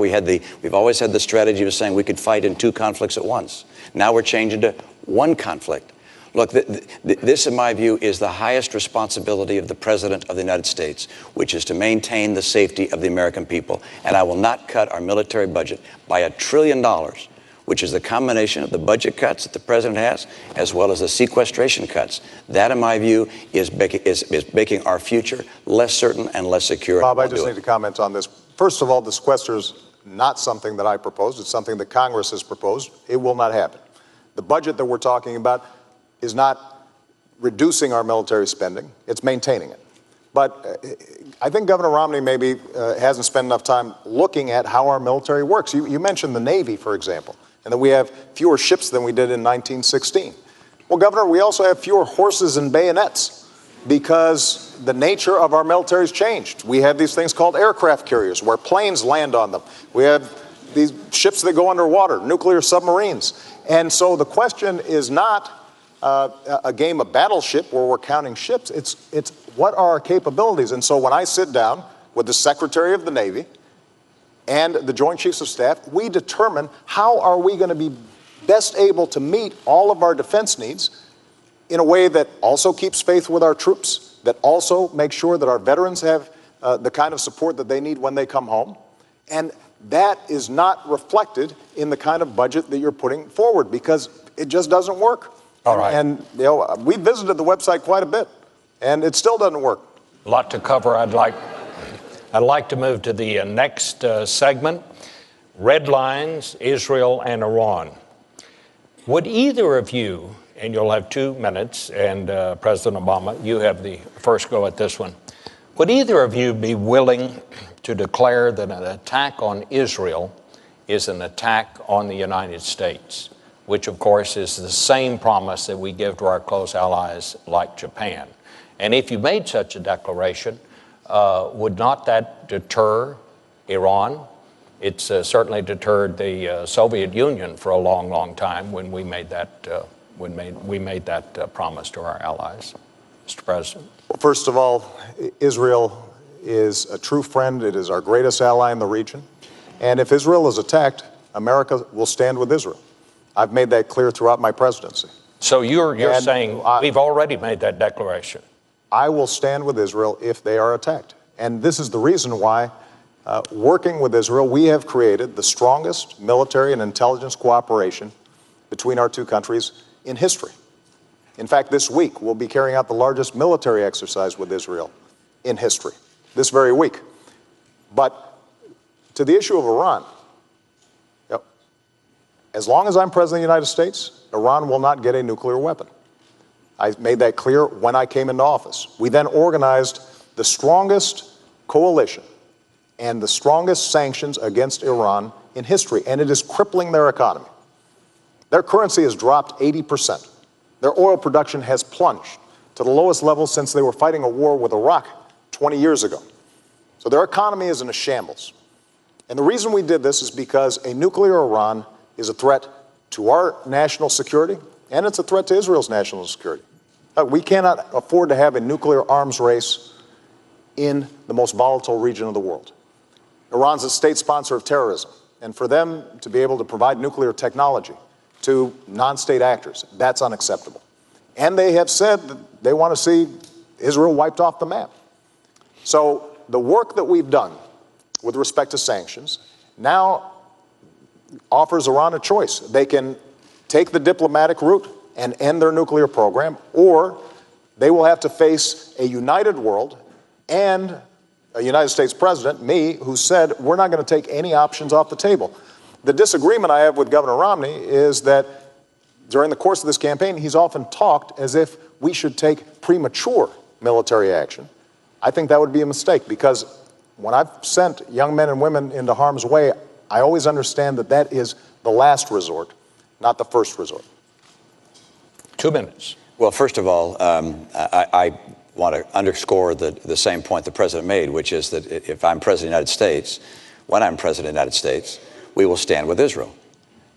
we've always had the strategy of saying we could fight in 2 conflicts at once. Now we're changing to 1 conflict. Look, this, in my view, is the highest responsibility of the President of the United States, which is to maintain the safety of the American people. And I will not cut our military budget by $1 trillion, which is the combination of the budget cuts that the President has, as well as the sequestration cuts. That, in my view, is making our future less certain and less secure. Bob, I just need to comment on this. First of all, the sequester is not something that I proposed. It's something that Congress has proposed. It will not happen. The budget that we're talking about is not reducing our military spending. It's maintaining it. But I think Governor Romney maybe hasn't spent enough time looking at how our military works. You mentioned the Navy, for example, and that we have fewer ships than we did in 1916. Well, Governor, we also have fewer horses and bayonets because the nature of our military has changed. We have these things called aircraft carriers where planes land on them. We have these ships that go underwater, nuclear submarines. And so the question is not a game of battleship where we're counting ships. It's what are our capabilities? And so when I sit down with the Secretary of the Navy and the Joint Chiefs of Staff, we determine how are we going to be best able to meet all of our defense needs in a way that also keeps faith with our troops, that also makes sure that our veterans have the kind of support that they need when they come home, and that is not reflected in the kind of budget that you're putting forward because it just doesn't work. All right. And we visited the website quite a bit, and it still doesn't work. A lot to cover. I'd like to move to the next segment, red lines, Israel and Iran. Would either of you, and you'll have 2 minutes, and President Obama, you have the first go at this one. Would either of you be willing to declare that an attack on Israel is an attack on the United States, which of course is the same promise that we give to our close allies like Japan? And if you made such a declaration, would not that deter Iran? It's certainly deterred the Soviet Union for a long, long time when we made that promise to our allies. Mr. President. Well, first of all, Israel is a true friend. It is our greatest ally in the region. And if Israel is attacked, America will stand with Israel. I've made that clear throughout my presidency. So you're saying we've already made that declaration? I will stand with Israel if they are attacked. And this is the reason why, working with Israel, we have created the strongest military and intelligence cooperation between our two countries in history. In fact, this week, we'll be carrying out the largest military exercise with Israel in history, this very week. But to the issue of Iran, as long as I'm President of the United States, Iran will not get a nuclear weapon. I made that clear when I came into office. We then organized the strongest coalition and the strongest sanctions against Iran in history, and it is crippling their economy. Their currency has dropped 80%. Their oil production has plunged to the lowest level since they were fighting a war with Iraq 20 years ago. So their economy is in a shambles. And the reason we did this is because a nuclear Iran is a threat to our national security, and it's a threat to Israel's national security. We cannot afford to have a nuclear arms race in the most volatile region of the world. Iran's a state sponsor of terrorism, and for them to be able to provide nuclear technology to non-state actors, that's unacceptable. And they have said that they want to see Israel wiped off the map. So the work that we've done with respect to sanctions now offers Iran a choice. They can take the diplomatic route and end their nuclear program, or they will have to face a united world and a United States president, me, who said we're not going to take any options off the table. The disagreement I have with Governor Romney is that during the course of this campaign, he's often talked as if we should take premature military action. I think that would be a mistake, because when I've sent young men and women into harm's way, I always understand that that is the last resort, not the first resort. 2 minutes. Well, first of all, I want to underscore the same point the president made, which is that if I'm president of the United States, when I'm president of the United States, we will stand with Israel.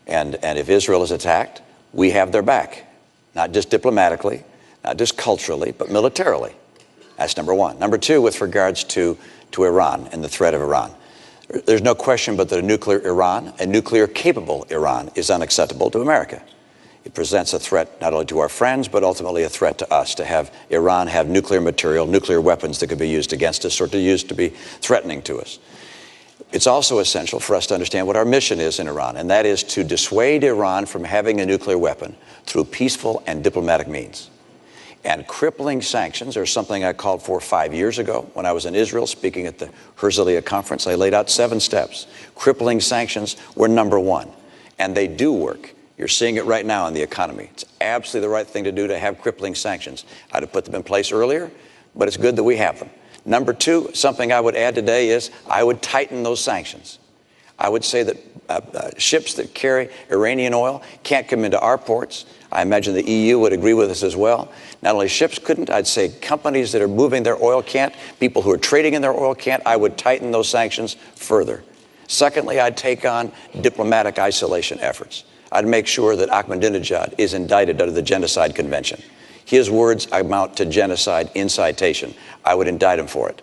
And if Israel is attacked, we have their back, not just diplomatically, not just culturally, but militarily. That's number one. Number two, with regards to Iran and the threat of Iran, there's no question but that a nuclear Iran, a nuclear-capable Iran, is unacceptable to America. It presents a threat not only to our friends, but ultimately a threat to us, to have Iran have nuclear material, nuclear weapons that could be used against us or to be threatening to us. It's also essential for us to understand what our mission is in Iran, and that is to dissuade Iran from having a nuclear weapon through peaceful and diplomatic means. And crippling sanctions are something I called for 5 years ago when I was in Israel speaking at the Herzliya conference. I laid out 7 steps. Crippling sanctions were number one, and they do work. You're seeing it right now in the economy. It's absolutely the right thing to do to have crippling sanctions. I'd have put them in place earlier, but it's good that we have them. Number two, something I would add today is I would tighten those sanctions. I would say that ships that carry Iranian oil can't come into our ports. I imagine the EU would agree with us as well. Not only ships couldn't, I'd say companies that are moving their oil can't, people who are trading in their oil can't. I would tighten those sanctions further. Secondly, I'd take on diplomatic isolation efforts. I'd make sure that Ahmadinejad is indicted under the Genocide Convention. His words amount to genocide incitation. I would indict him for it.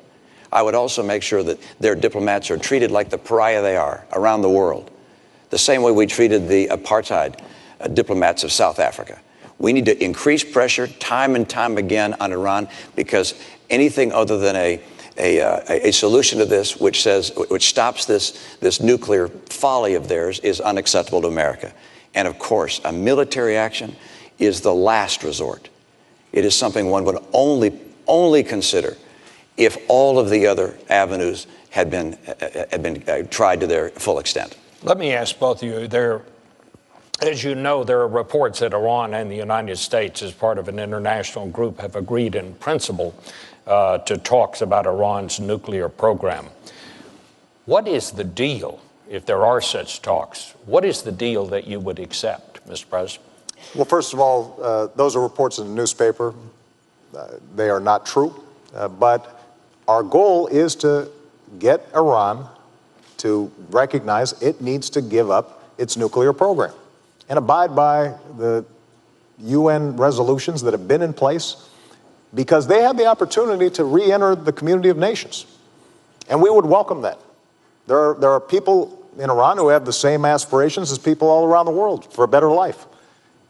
I would also make sure that their diplomats are treated like the pariah they are around the world, the same way we treated the apartheid diplomats of South Africa. We need to increase pressure time and time again on Iran, because anything other than a solution to this which stops this nuclear folly of theirs is unacceptable to America. And of course, a military action is the last resort. It is something one would only consider if all of the other avenues had been tried to their full extent. Let me ask both of you. As you know, there are reports that Iran and the United States, as part of an international group, have agreed in principle to talks about Iran's nuclear program. What is the deal, if there are such talks? What is the deal that you would accept, Mr. President? Well, first of all, those are reports in the newspaper. They are not true. But our goal is to get Iran to recognize it needs to give up its nuclear program and abide by the UN resolutions that have been in place, because they have the opportunity to re-enter the community of nations. And we would welcome that. There are people in Iran who have the same aspirations as people all around the world for a better life.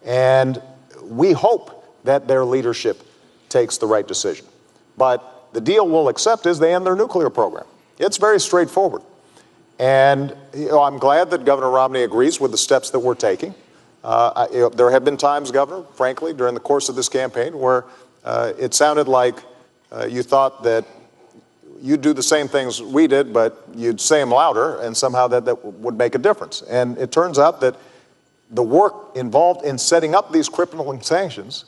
And we hope that their leadership takes the right decision. But the deal we'll accept is they end their nuclear program. It's very straightforward. And I'm glad that Governor Romney agrees with the steps that we're taking. There have been times, Governor, frankly, during the course of this campaign where it sounded like you thought that you'd do the same things we did, but you'd say them louder, and somehow that would make a difference. And it turns out that the work involved in setting up these crippling sanctions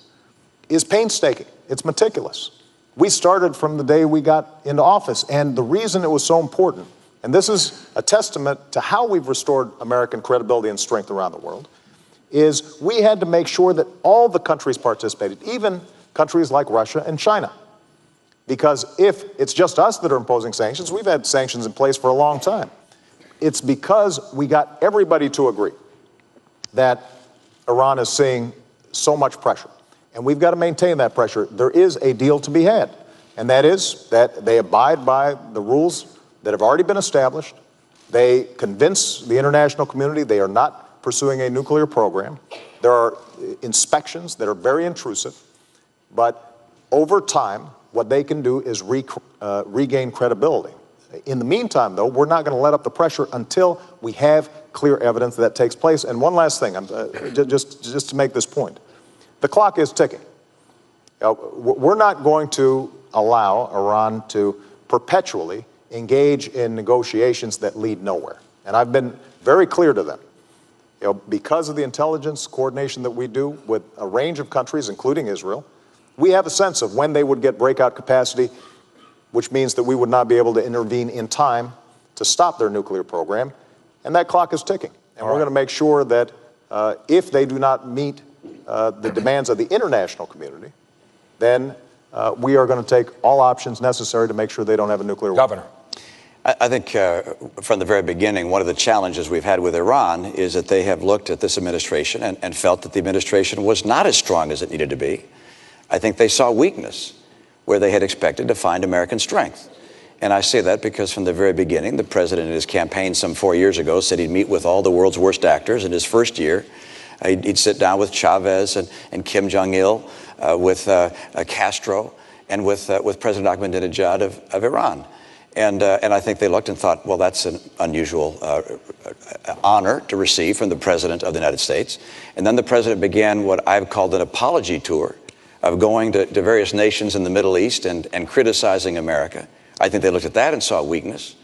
is painstaking. It's meticulous. We started from the day we got into office, and the reason it was so important, and this is a testament to how we've restored American credibility and strength around the world, is we had to make sure that all the countries participated, even countries like Russia and China. Because if it's just us that are imposing sanctions, we've had sanctions in place for a long time. It's because we got everybody to agree that Iran is seeing so much pressure. And we've got to maintain that pressure. There is a deal to be had, and that is that they abide by the rules that have already been established. They convince the international community they are not pursuing a nuclear program. There are inspections that are very intrusive, but over time, what they can do is regain credibility. In the meantime, though, we're not going to let up the pressure until we have clear evidence that takes place. And one last thing, just to make this point. The clock is ticking. We're not going to allow Iran to perpetually engage in negotiations that lead nowhere. And I've been very clear to them. Because of the intelligence coordination that we do with a range of countries, including Israel, we have a sense of when they would get breakout capacity, which means that we would not be able to intervene in time to stop their nuclear program. And that clock is ticking. And we're going to make sure that if they do not meet the demands of the international community, then we are going to take all options necessary to make sure they don't have a nuclear weapon. Governor. I think from the very beginning, one of the challenges we've had with Iran is that they have looked at this administration and felt that the administration was not as strong as it needed to be. I think they saw weakness where they had expected to find American strength. And I say that because from the very beginning, the president in his campaign some 4 years ago said he'd meet with all the world's worst actors. In his first year, he'd sit down with Chavez and Kim Jong-il, with Castro, and with President Ahmadinejad of Iran. And I think they looked and thought, well, that's an unusual honor to receive from the President of the United States. And then the President began what I've called an apology tour of going to various nations in the Middle East and criticizing America. I think they looked at that and saw weakness.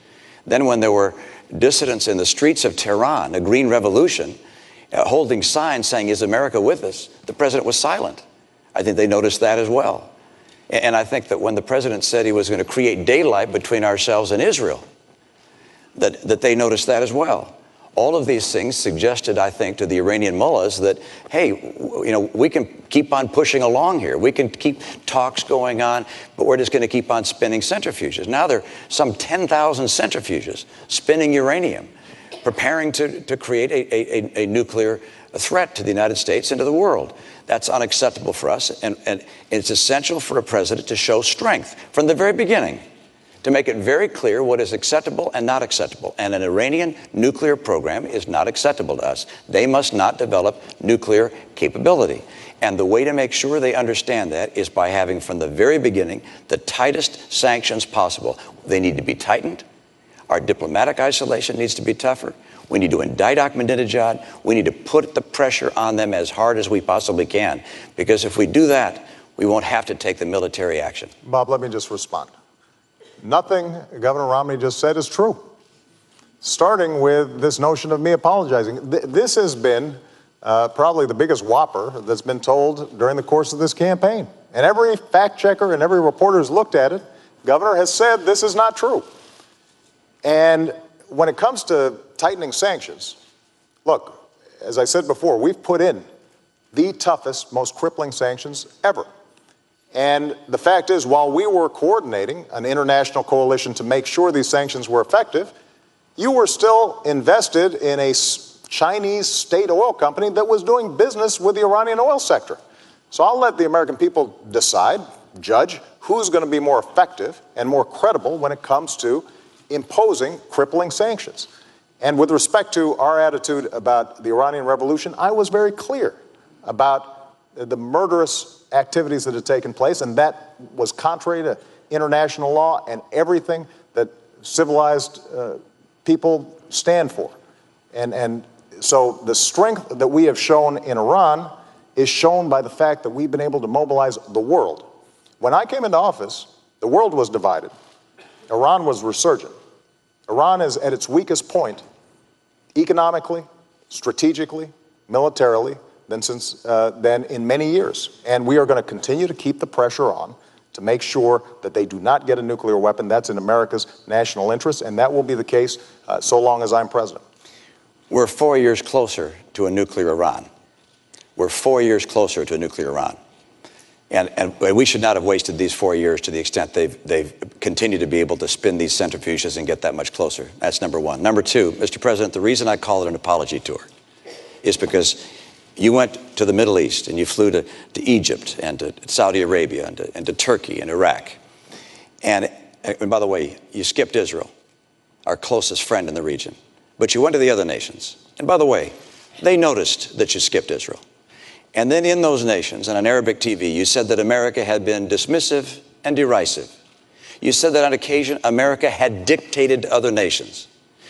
Then when there were dissidents in the streets of Tehran, a green revolution, holding signs saying, "Is America with us?" the President was silent. I think they noticed that as well. And I think that when the president said he was going to create daylight between ourselves and Israel, that they noticed that as well. All of these things suggested, I think, to the Iranian mullahs that, hey, we can keep on pushing along here. We can keep talks going on, but we're just going to keep on spinning centrifuges. Now there are some 10,000 centrifuges spinning uranium, preparing to create a nuclear threat to the United States and to the world. That's unacceptable for us, and it's essential for a president to show strength from the very beginning, to make it very clear what is acceptable and not acceptable. And an Iranian nuclear program is not acceptable to us. They must not develop nuclear capability. And the way to make sure they understand that is by having from the very beginning the tightest sanctions possible. They need to be tightened. Our diplomatic isolation needs to be tougher. We need to indict Ahmadinejad. We need to put the pressure on them as hard as we possibly can. Because if we do that, we won't have to take the military action. Bob, let me just respond. Nothing Governor Romney just said is true. Starting with this notion of me apologizing. This has been probably the biggest whopper that's been told during the course of this campaign. And every fact checker and every reporter who's looked at it, Governor has said this is not true. And when it comes to tightening sanctions, look, as I said before, we've put in the toughest, most crippling sanctions ever. And the fact is, while we were coordinating an international coalition to make sure these sanctions were effective, you were still invested in a Chinese state oil company that was doing business with the Iranian oil sector. So I'll let the American people decide, judge, who's going to be more effective and more credible when it comes to imposing crippling sanctions. And with respect to our attitude about the Iranian Revolution, I was very clear about the murderous activities that had taken place, and that was contrary to international law and everything that civilized people stand for. And so the strength that we have shown in Iran is shown by the fact that we've been able to mobilize the world. When I came into office, the world was divided. Iran was resurgent. Iran is at its weakest point economically, strategically, militarily than in many years. And we are going to continue to keep the pressure on to make sure that they do not get a nuclear weapon. That's in America's national interest, and that will be the case so long as I'm president. We're 4 years closer to a nuclear Iran. We're 4 years closer to a nuclear Iran. And we should not have wasted these 4 years to the extent they've continued to be able to spin these centrifuges and get that much closer. That's number one. Number two, Mr. President, the reason I call it an apology tour is because you went to the Middle East and you flew to Egypt and to Saudi Arabia and to Turkey and Iraq. And by the way, you skipped Israel, our closest friend in the region. But you went to the other nations. And by the way, they noticed that you skipped Israel. And then in those nations, and on Arabic TV, you said that America had been dismissive and derisive. You said that on occasion, America had dictated to other nations.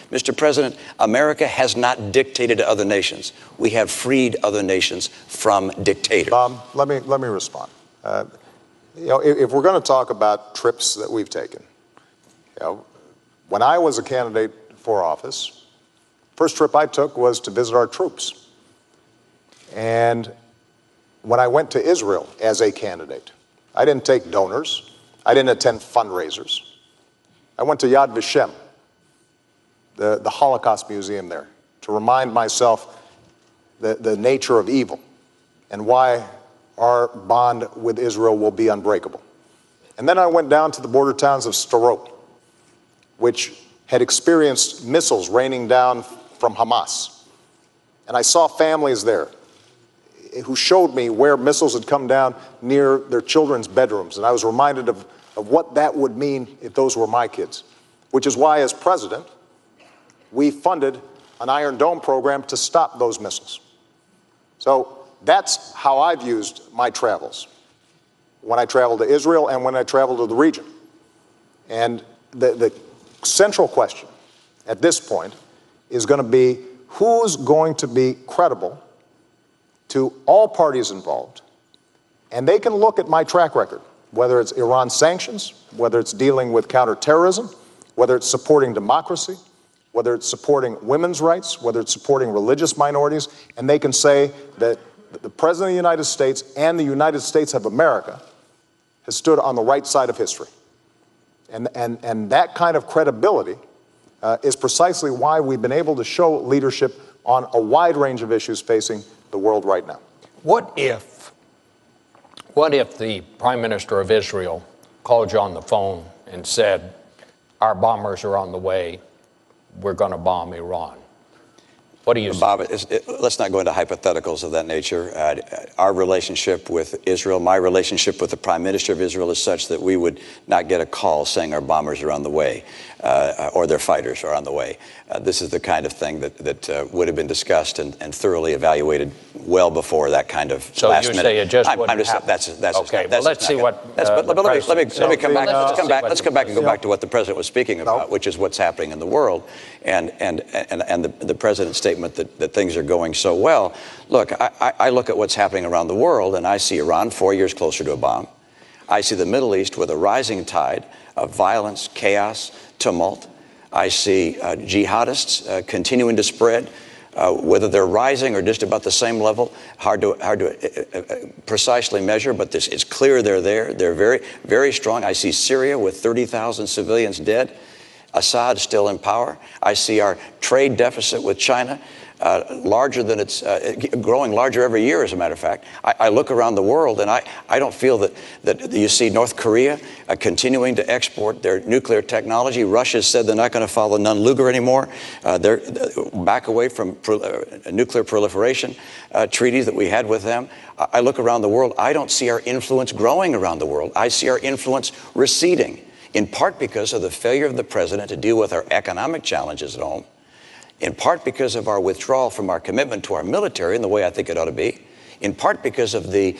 Mr. President, America has not dictated to other nations. We have freed other nations from dictators. Bob, let me respond. If we're going to talk about trips that we've taken, when I was a candidate for office, first trip I took was to visit our troops. And when I went to Israel as a candidate, I didn't take donors. I didn't attend fundraisers. I went to Yad Vashem, the Holocaust Museum there, to remind myself the nature of evil and why our bond with Israel will be unbreakable. And then I went down to the border towns of Sderot, which had experienced missiles raining down from Hamas. And I saw families there who showed me where missiles had come down near their children's bedrooms. And I was reminded of what that would mean if those were my kids, which is why, as president, we funded an Iron Dome program to stop those missiles. So that's how I've used my travels, when I travel to Israel and when I travel to the region. And the central question at this point is going to be who's going to be credible to all parties involved. And they can look at my track record, whether it's Iran sanctions, whether it's dealing with counterterrorism, whether it's supporting democracy, whether it's supporting women's rights, whether it's supporting religious minorities, and they can say that the President of the United States and the United States of America has stood on the right side of history. And that kind of credibility is precisely why we've been able to show leadership on a wide range of issues facing the world right now. What if the Prime Minister of Israel called you on the phone and said, our bombers are on the way, we're going to bomb Iran? What do you say? Bob, let's not go into hypotheticals of that nature. Our relationship with Israel, my relationship with the Prime Minister of Israel is such that we would not get a call saying our bombers are on the way or their fighters are on the way. This is the kind of thing that would have been discussed and thoroughly evaluated well before that kind of last minute. So you say it just wouldn't happen. That's okay. Well, let's see what. Let me come back. Let's come back and go back to what the president was speaking about, which is what's happening in the world, and the president's statement that things are going so well. Look, I look at what's happening around the world, and I see Iran 4 years closer to a bomb. I see the Middle East with a rising tide of violence, chaos, tumult. I see jihadists continuing to spread. Whether they're rising or just about the same level, hard to precisely measure, but it's clear they're there. They're very, very strong. I see Syria with 30,000 civilians dead. Assad still in power. I see our trade deficit with China larger than it's growing larger every year, as a matter of fact. I look around the world, and I don't feel that you see North Korea continuing to export their nuclear technology. Russia said they're not going to follow Nunn-Lugar anymore. They're back away from nuclear proliferation treaties that we had with them. I look around the world. I don't see our influence growing around the world. I see our influence receding, in part because of the failure of the president to deal with our economic challenges at home, in part because of our withdrawal from our commitment to our military in the way I think it ought to be, in part because of the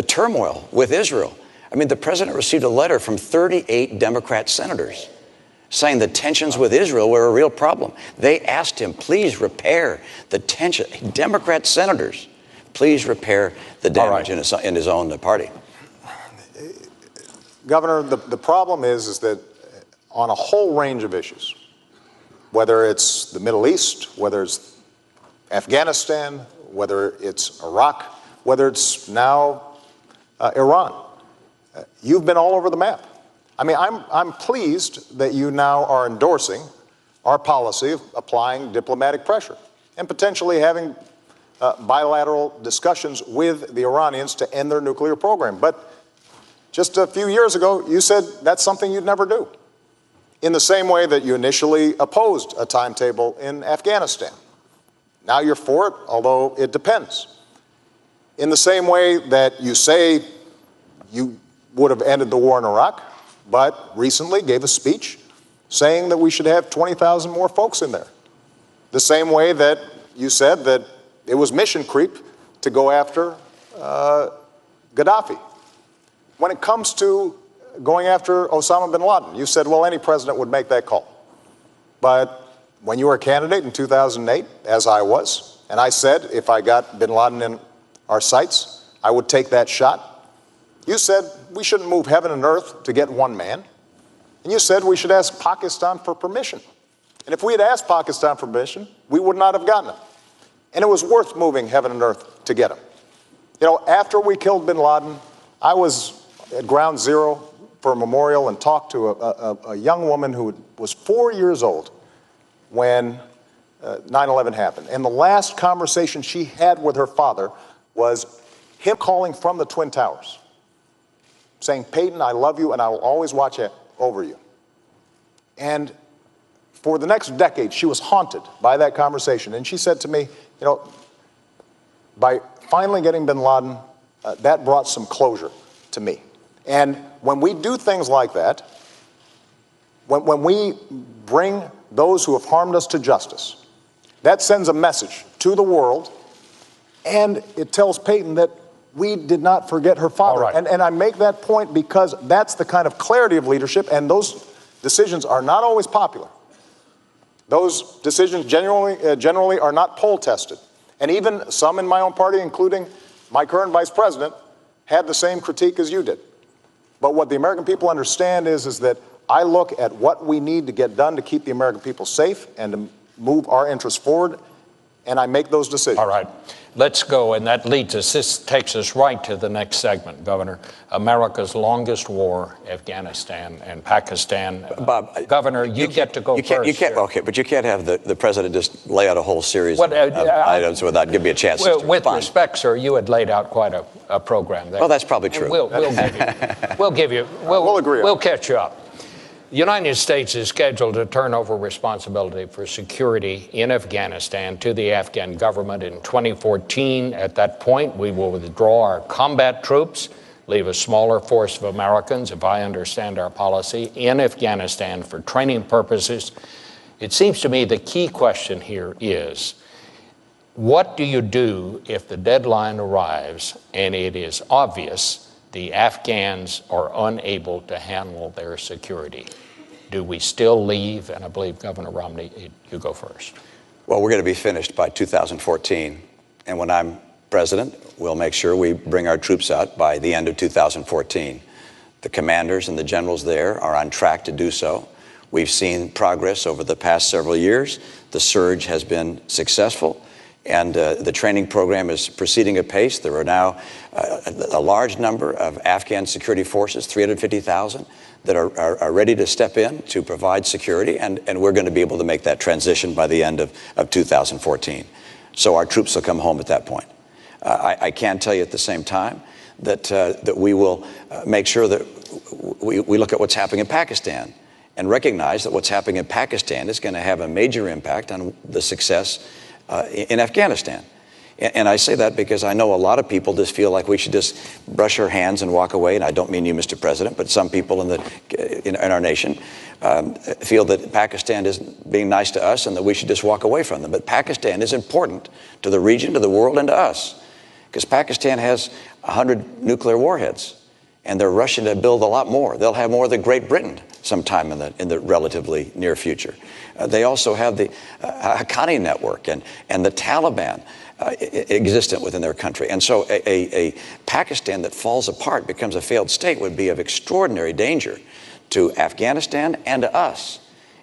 turmoil with Israel. I mean, the president received a letter from 38 Democrat senators saying the tensions with Israel were a real problem. They asked him, please repair the tension. Democrat senators, please repair the damage in his own party. Governor, the problem is that on a whole range of issues, whether it's the Middle East, whether it's Afghanistan, whether it's Iraq, whether it's now Iran, you've been all over the map. I mean, I'm pleased that you now are endorsing our policy of applying diplomatic pressure and potentially having bilateral discussions with the Iranians to end their nuclear program. But just a few years ago, you said that's something you'd never do. In the same way that you initially opposed a timetable in Afghanistan. Now you're for it, although it depends. In the same way that you say you would have ended the war in Iraq, but recently gave a speech saying that we should have 20,000 more folks in there. The same way that you said that it was mission creep to go after Gaddafi. When it comes to going after Osama bin Laden, you said, well, any president would make that call. But when you were a candidate in 2008, as I was, and I said if I got bin Laden in our sights, I would take that shot, you said we shouldn't move heaven and earth to get one man. And you said we should ask Pakistan for permission. And if we had asked Pakistan for permission, we would not have gotten it. And it was worth moving heaven and earth to get him. You know, after we killed bin Laden, I was at Ground Zero for a memorial and talked to a young woman who was 4 years old when 9/11 happened. And the last conversation she had with her father was him calling from the Twin Towers, saying, Peyton, I love you and I will always watch over you. And for the next decade, she was haunted by that conversation. And she said to me, you know, by finally getting bin Laden, that brought some closure to me. And when we do things like that, when we bring those who have harmed us to justice, that sends a message to the world, and it tells Peyton that we did not forget her father. And I make that point because that's the kind of clarity of leadership, and those decisions are not always popular. Those decisions generally are not poll tested. And even some in my own party, including my current vice president, had the same critique as you did. But what the American people understand is that I look at what we need to get done to keep the American people safe and to move our interests forward, and I make those decisions. All right. Let's go, and that leads us, this takes us right to the next segment, Governor. America's longest war, Afghanistan and Pakistan. Bob, Governor, you get to go first. You can't, okay, but you can't have the president just lay out a whole series of items without giving me a chance to with respect, sir, you had laid out quite a program there. Well, that's probably true. We'll give you. We'll agree. We'll catch you up. The United States is scheduled to turn over responsibility for security in Afghanistan to the Afghan government in 2014. At that point, we will withdraw our combat troops, leave a smaller force of Americans, if I understand our policy, in Afghanistan for training purposes. It seems to me the key question here is, what do you do if the deadline arrives and it is obvious the Afghans are unable to handle their security? Do we still leave? And I believe Governor Romney, you go first. Well, we're going to be finished by 2014. And when I'm president, we'll make sure we bring our troops out by the end of 2014. The commanders and the generals there are on track to do so. We've seen progress over the past several years. The surge has been successful, and the training program is proceeding apace. There are now a large number of Afghan security forces, 350,000, that are ready to step in to provide security, and we're going to be able to make that transition by the end of 2014. So our troops will come home at that point. I can tell you at the same time that we will make sure that we look at what's happening in Pakistan and recognize that what's happening in Pakistan is going to have a major impact on the success in Afghanistan. And I say that because I know a lot of people just feel like we should just brush our hands and walk away. And I don't mean you, Mr. President, but some people in our nation feel that Pakistan isn't being nice to us and that we should just walk away from them. But Pakistan is important to the region, to the world, and to us, because Pakistan has 100 nuclear warheads, and they're rushing to build a lot more. They'll have more than Great Britain sometime in the relatively near future. They also have the Haqqani network and the Taliban existent within their country. And so a Pakistan that falls apart, becomes a failed state, would be of extraordinary danger to Afghanistan and to us.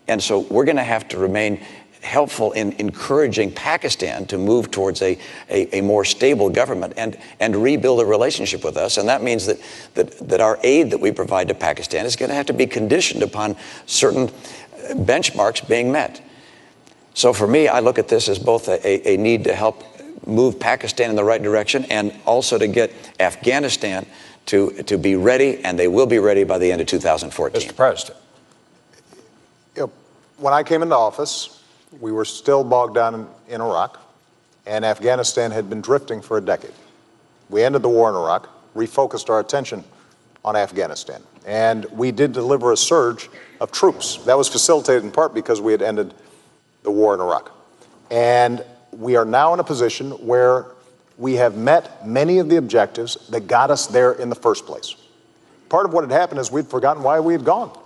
And so we're going to have to remain helpful in encouraging Pakistan to move towards a more stable government and rebuild a relationship with us. And that means that our aid that we provide to Pakistan is going to have to be conditioned upon certain benchmarks being met. So for me, I look at this as both a need to help move Pakistan in the right direction and also to get Afghanistan to be ready, and they will be ready by the end of 2014. Mr. President. When I came into office, we were still bogged down in Iraq, and Afghanistan had been drifting for a decade. We ended the war in Iraq, refocused our attention on Afghanistan, and we did deliver a surge of troops. That was facilitated in part because we had ended the war in Iraq. And we are now in a position where we have met many of the objectives that got us there in the first place. Part of what had happened is we'd forgotten why we had gone.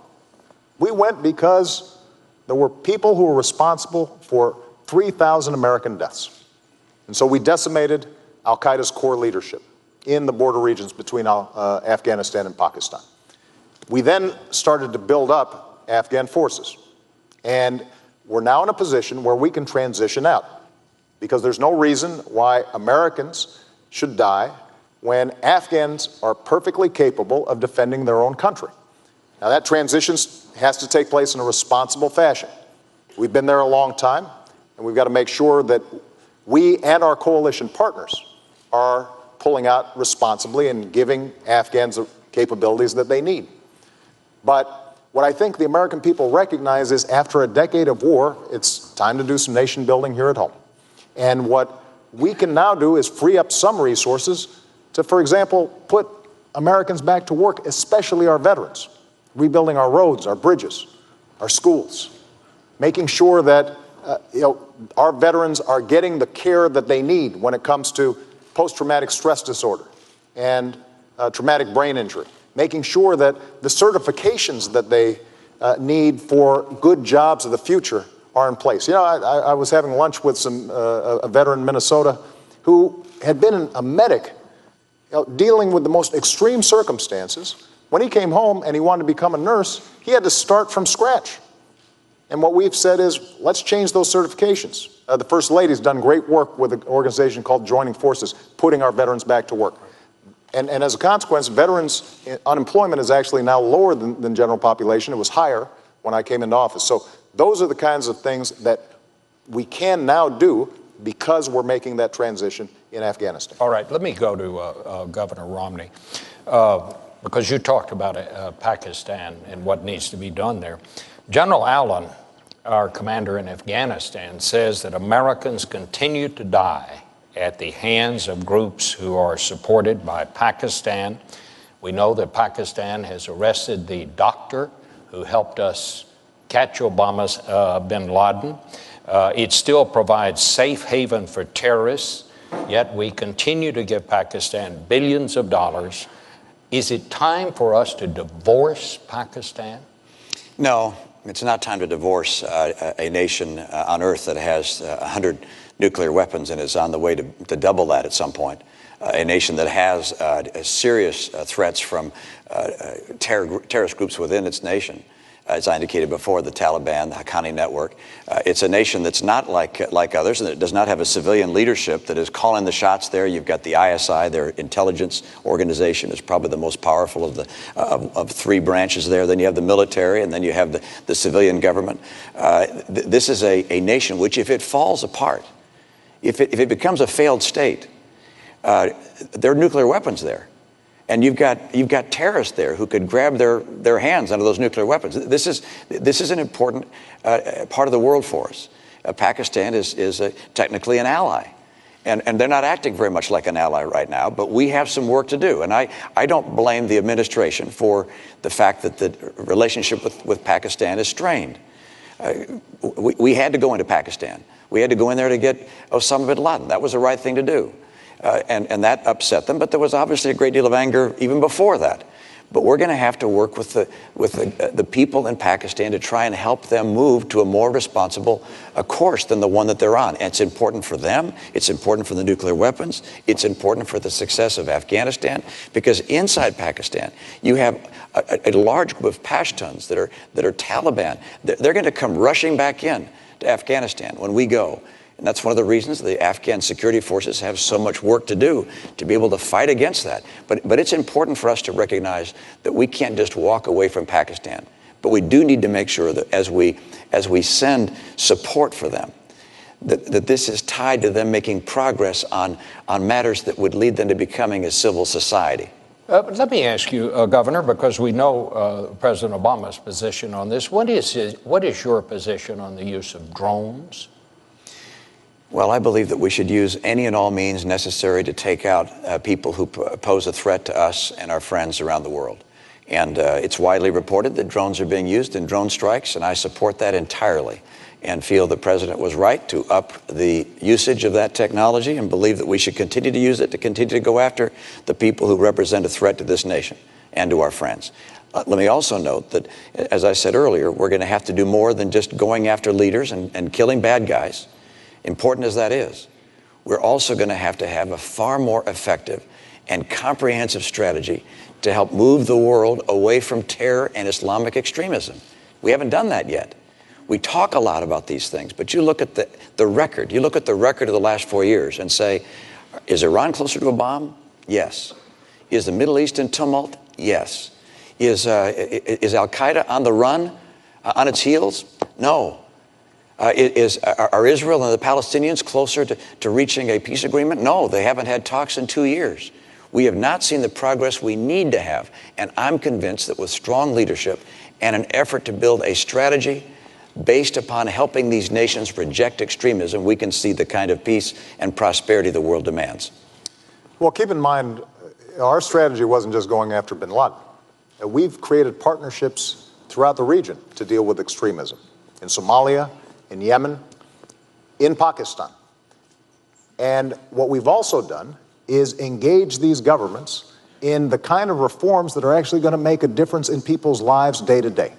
We went because there were people who were responsible for 3,000 American deaths. And so we decimated al-Qaeda's core leadership in the border regions between Afghanistan and Pakistan. We then started to build up Afghan forces. And we're now in a position where we can transition out, because there's no reason why Americans should die when Afghans are perfectly capable of defending their own country. Now, that transition has to take place in a responsible fashion. We've been there a long time, and we've got to make sure that we and our coalition partners are pulling out responsibly and giving Afghans the capabilities that they need. But what I think the American people recognize is, after a decade of war, it's time to do some nation building here at home. And what we can now do is free up some resources to, for example, put Americans back to work, especially our veterans, rebuilding our roads, our bridges, our schools, making sure that our veterans are getting the care that they need when it comes to post-traumatic stress disorder and traumatic brain injury, making sure that the certifications that they need for good jobs of the future are in place. You know, I was having lunch with a veteran in Minnesota who had been a medic dealing with the most extreme circumstances. When he came home and he wanted to become a nurse, he had to start from scratch. And what we've said is, let's change those certifications. The First Lady's done great work with an organization called Joining Forces, putting our veterans back to work. And as a consequence, veterans' unemployment is actually now lower than general population. It was higher when I came into office. So those are the kinds of things that we can now do because we're making that transition in Afghanistan. All right, let me go to Governor Romney. because you talked about Pakistan and what needs to be done there. General Allen, our commander in Afghanistan, says that Americans continue to die at the hands of groups who are supported by Pakistan. We know that Pakistan has arrested the doctor who helped us catch Obama's bin Laden. It still provides safe haven for terrorists, yet we continue to give Pakistan billions of dollars. Is it time for us to divorce Pakistan? No, it's not time to divorce a nation on earth that has 100 nuclear weapons and is on the way to double that at some point. A nation that has serious threats from terrorist groups within its nation. As I indicated before, the Taliban, the Haqqani network. It's a nation that's not like others, and it does not have a civilian leadership that is calling the shots there. You've got the ISI, their intelligence organization, is probably the most powerful of three branches there. Then you have the military, and then you have the civilian government. This is a nation which, if it falls apart, if it becomes a failed state, there are nuclear weapons there. And you've got terrorists there who could grab their hands under those nuclear weapons. This is an important part of the world for us. Pakistan is technically an ally, and they're not acting very much like an ally right now. But we have some work to do, and I don't blame the administration for the fact that the relationship with Pakistan is strained. We had to go into Pakistan. We had to go in there to get Osama bin Laden. That was the right thing to do. And that upset them, but there was obviously a great deal of anger even before that. But we're going to have to work with the people in Pakistan to try and help them move to a more responsible course than the one that they're on. And it's important for them. It's important for the nuclear weapons. It's important for the success of Afghanistan, because inside Pakistan you have a large group of Pashtuns that are Taliban. They're going to come rushing back in to Afghanistan when we go. And that's one of the reasons the Afghan security forces have so much work to do to be able to fight against that. But it's important for us to recognize that we can't just walk away from Pakistan. But we do need to make sure that as we send support for them, that this is tied to them making progress on matters that would lead them to becoming a civil society. Let me ask you, Governor, because we know President Obama's position on this. What is your position on the use of drones? Well, I believe that we should use any and all means necessary to take out people who pose a threat to us and our friends around the world. And it's widely reported that drones are being used in drone strikes, and I support that entirely and feel the President was right to up the usage of that technology and believe that we should continue to use it to continue to go after the people who represent a threat to this nation and to our friends. Let me also note that, as I said earlier, we're going to have to do more than just going after leaders and killing bad guys. Important as that is, we're also going to have a far more effective and comprehensive strategy to help move the world away from terror and Islamic extremism. We haven't done that yet. We talk a lot about these things, but you look at the record. You look at the record of the last 4 years and say, is Iran closer to a bomb? Yes. Is the Middle East in tumult? Yes. Is Al-Qaeda on the run, on its heels? No. Are Israel and the Palestinians closer to reaching a peace agreement? No, they haven't had talks in 2 years. We have not seen the progress we need to have. And I'm convinced that with strong leadership and an effort to build a strategy based upon helping these nations reject extremism, we can see the kind of peace and prosperity the world demands. Well, keep in mind, our strategy wasn't just going after bin Laden. We've created partnerships throughout the region to deal with extremism. In Somalia, in Yemen, in Pakistan. And what we've also done is engage these governments in the kind of reforms that are actually going to make a difference in people's lives day to day,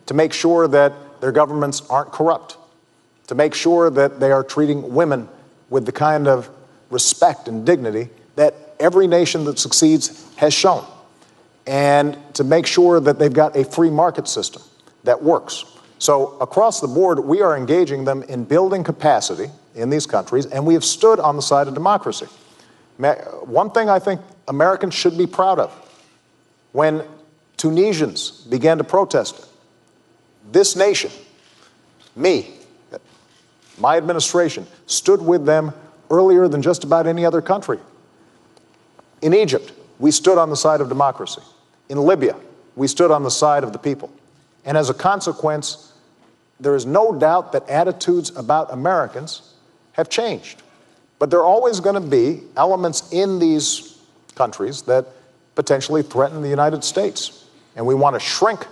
to make sure that their governments aren't corrupt, to make sure that they are treating women with the kind of respect and dignity that every nation that succeeds has shown, and to make sure that they've got a free market system that works. So across the board, we are engaging them in building capacity in these countries, and we have stood on the side of democracy. One thing I think Americans should be proud of, when Tunisians began to protest, this nation, my administration, stood with them earlier than just about any other country. In Egypt, we stood on the side of democracy. In Libya, we stood on the side of the people. And as a consequence, there is no doubt that attitudes about Americans have changed. But there are always going to be elements in these countries that potentially threaten the United States. And we want to shrink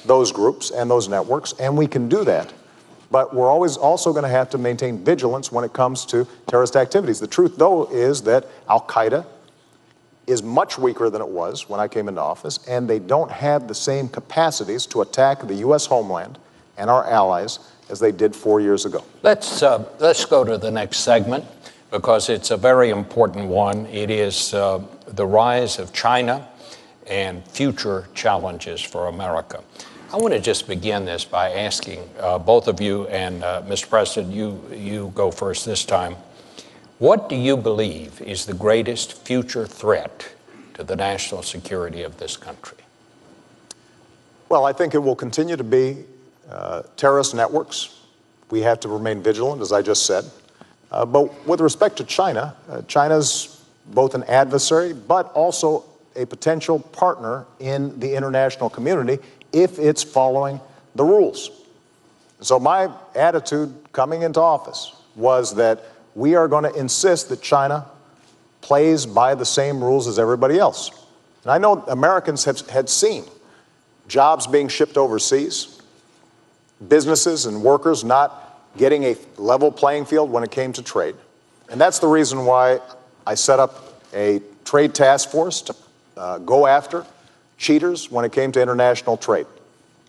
those groups and those networks, and we can do that. But we're always also going to have to maintain vigilance when it comes to terrorist activities. The truth, though, is that Al-Qaeda is much weaker than it was when I came into office, and they don't have the same capacities to attack the U.S. homeland and our allies as they did 4 years ago. Let's go to the next segment, because it's a very important one. It is the rise of China and future challenges for America. I want to just begin this by asking both of you, and Mr. President, you go first this time. What do you believe is the greatest future threat to the national security of this country? Well, I think it will continue to be terrorist networks. We have to remain vigilant, as I just said. But with respect to China, China's both an adversary, but also a potential partner in the international community if it's following the rules. So my attitude coming into office was that we are going to insist that China plays by the same rules as everybody else. And I know Americans had seen jobs being shipped overseas, businesses and workers not getting a level playing field when it came to trade. And that's the reason why I set up a trade task force to go after cheaters when it came to international trade.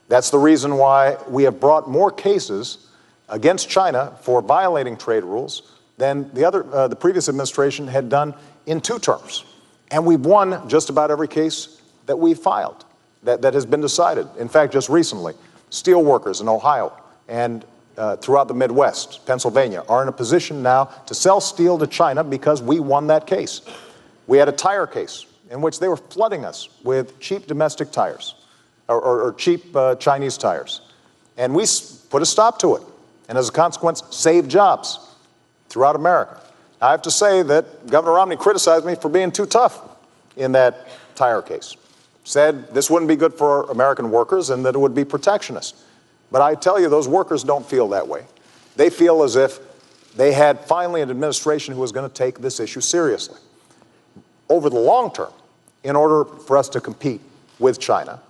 That's the reason why we have brought more cases against China for violating trade rules than the previous administration had done in 2 terms. And we've won just about every case that we filed that has been decided. In fact, just recently, steel workers in Ohio and throughout the Midwest, Pennsylvania, are in a position now to sell steel to China because we won that case. We had a tire case in which they were flooding us with cheap domestic tires or cheap Chinese tires. And we put a stop to it. And as a consequence, saved jobs throughout America. I have to say that Governor Romney criticized me for being too tough in that tire case. Said this wouldn't be good for American workers and that it would be protectionist. But I tell you, those workers don't feel that way. They feel as if they had finally an administration who was going to take this issue seriously. Over the long term, in order for us to compete with China,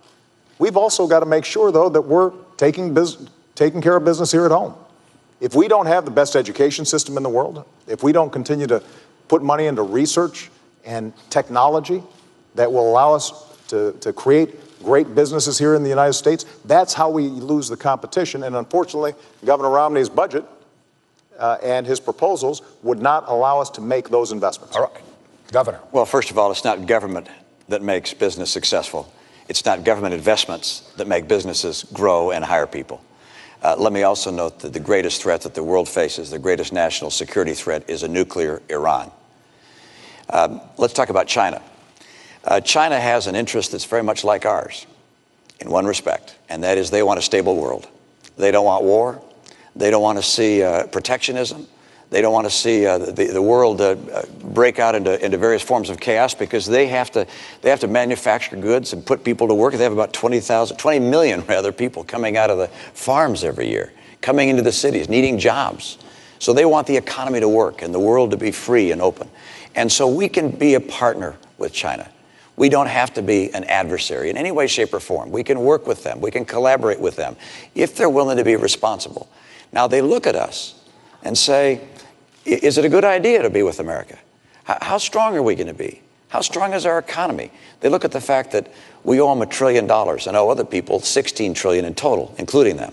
we've also got to make sure, though, that we're taking care of business here at home. If we don't have the best education system in the world, if we don't continue to put money into research and technology that will allow us to create great businesses here in the United States, that's how we lose the competition. And unfortunately, Governor Romney's budget and his proposals would not allow us to make those investments. All right. Governor. Well, first of all, it's not government that makes business successful. It's not government investments that make businesses grow and hire people. Let me also note that the greatest threat that the world faces, the greatest national security threat, is a nuclear Iran. Let's talk about China. China has an interest that's very much like ours in one respect, and that is they want a stable world. They don't want war. They don't want to see protectionism. They don't want to see the world break out into various forms of chaos, because they have to manufacture goods and put people to work. They have about 20 million people coming out of the farms every year, coming into the cities, needing jobs. So they want the economy to work and the world to be free and open. And so we can be a partner with China. We don't have to be an adversary in any way, shape, or form. We can work with them. We can collaborate with them if they're willing to be responsible. Now, they look at us and say, is it a good idea to be with America? How strong are we going to be? How strong is our economy? They look at the fact that we owe them $1 trillion and owe other people $16 trillion in total, including them.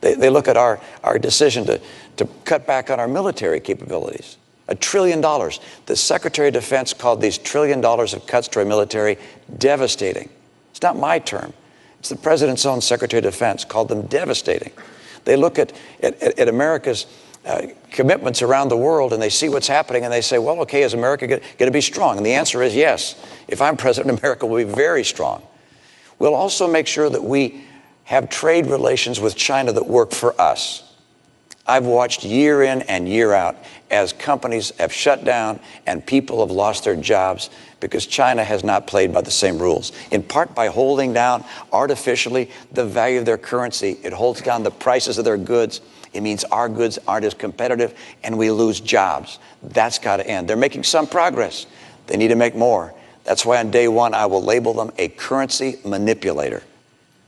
They look at our decision to cut back on our military capabilities. $1 trillion. The Secretary of Defense called these $1 trillion of cuts to our military devastating. It's not my term. It's the President's own Secretary of Defense called them devastating. They look at America's commitments around the world, and they see what's happening, and they say, well, okay, is America going to be strong? And the answer is yes. If I'm president, America will be very strong. We'll also make sure that we have trade relations with China that work for us. I've watched year in and year out as companies have shut down and people have lost their jobs because China has not played by the same rules, in part by holding down artificially the value of their currency. It holds down the prices of their goods. It means our goods aren't as competitive and we lose jobs. That's got to end. They're making some progress. They need to make more. That's why on day one, I will label them a currency manipulator,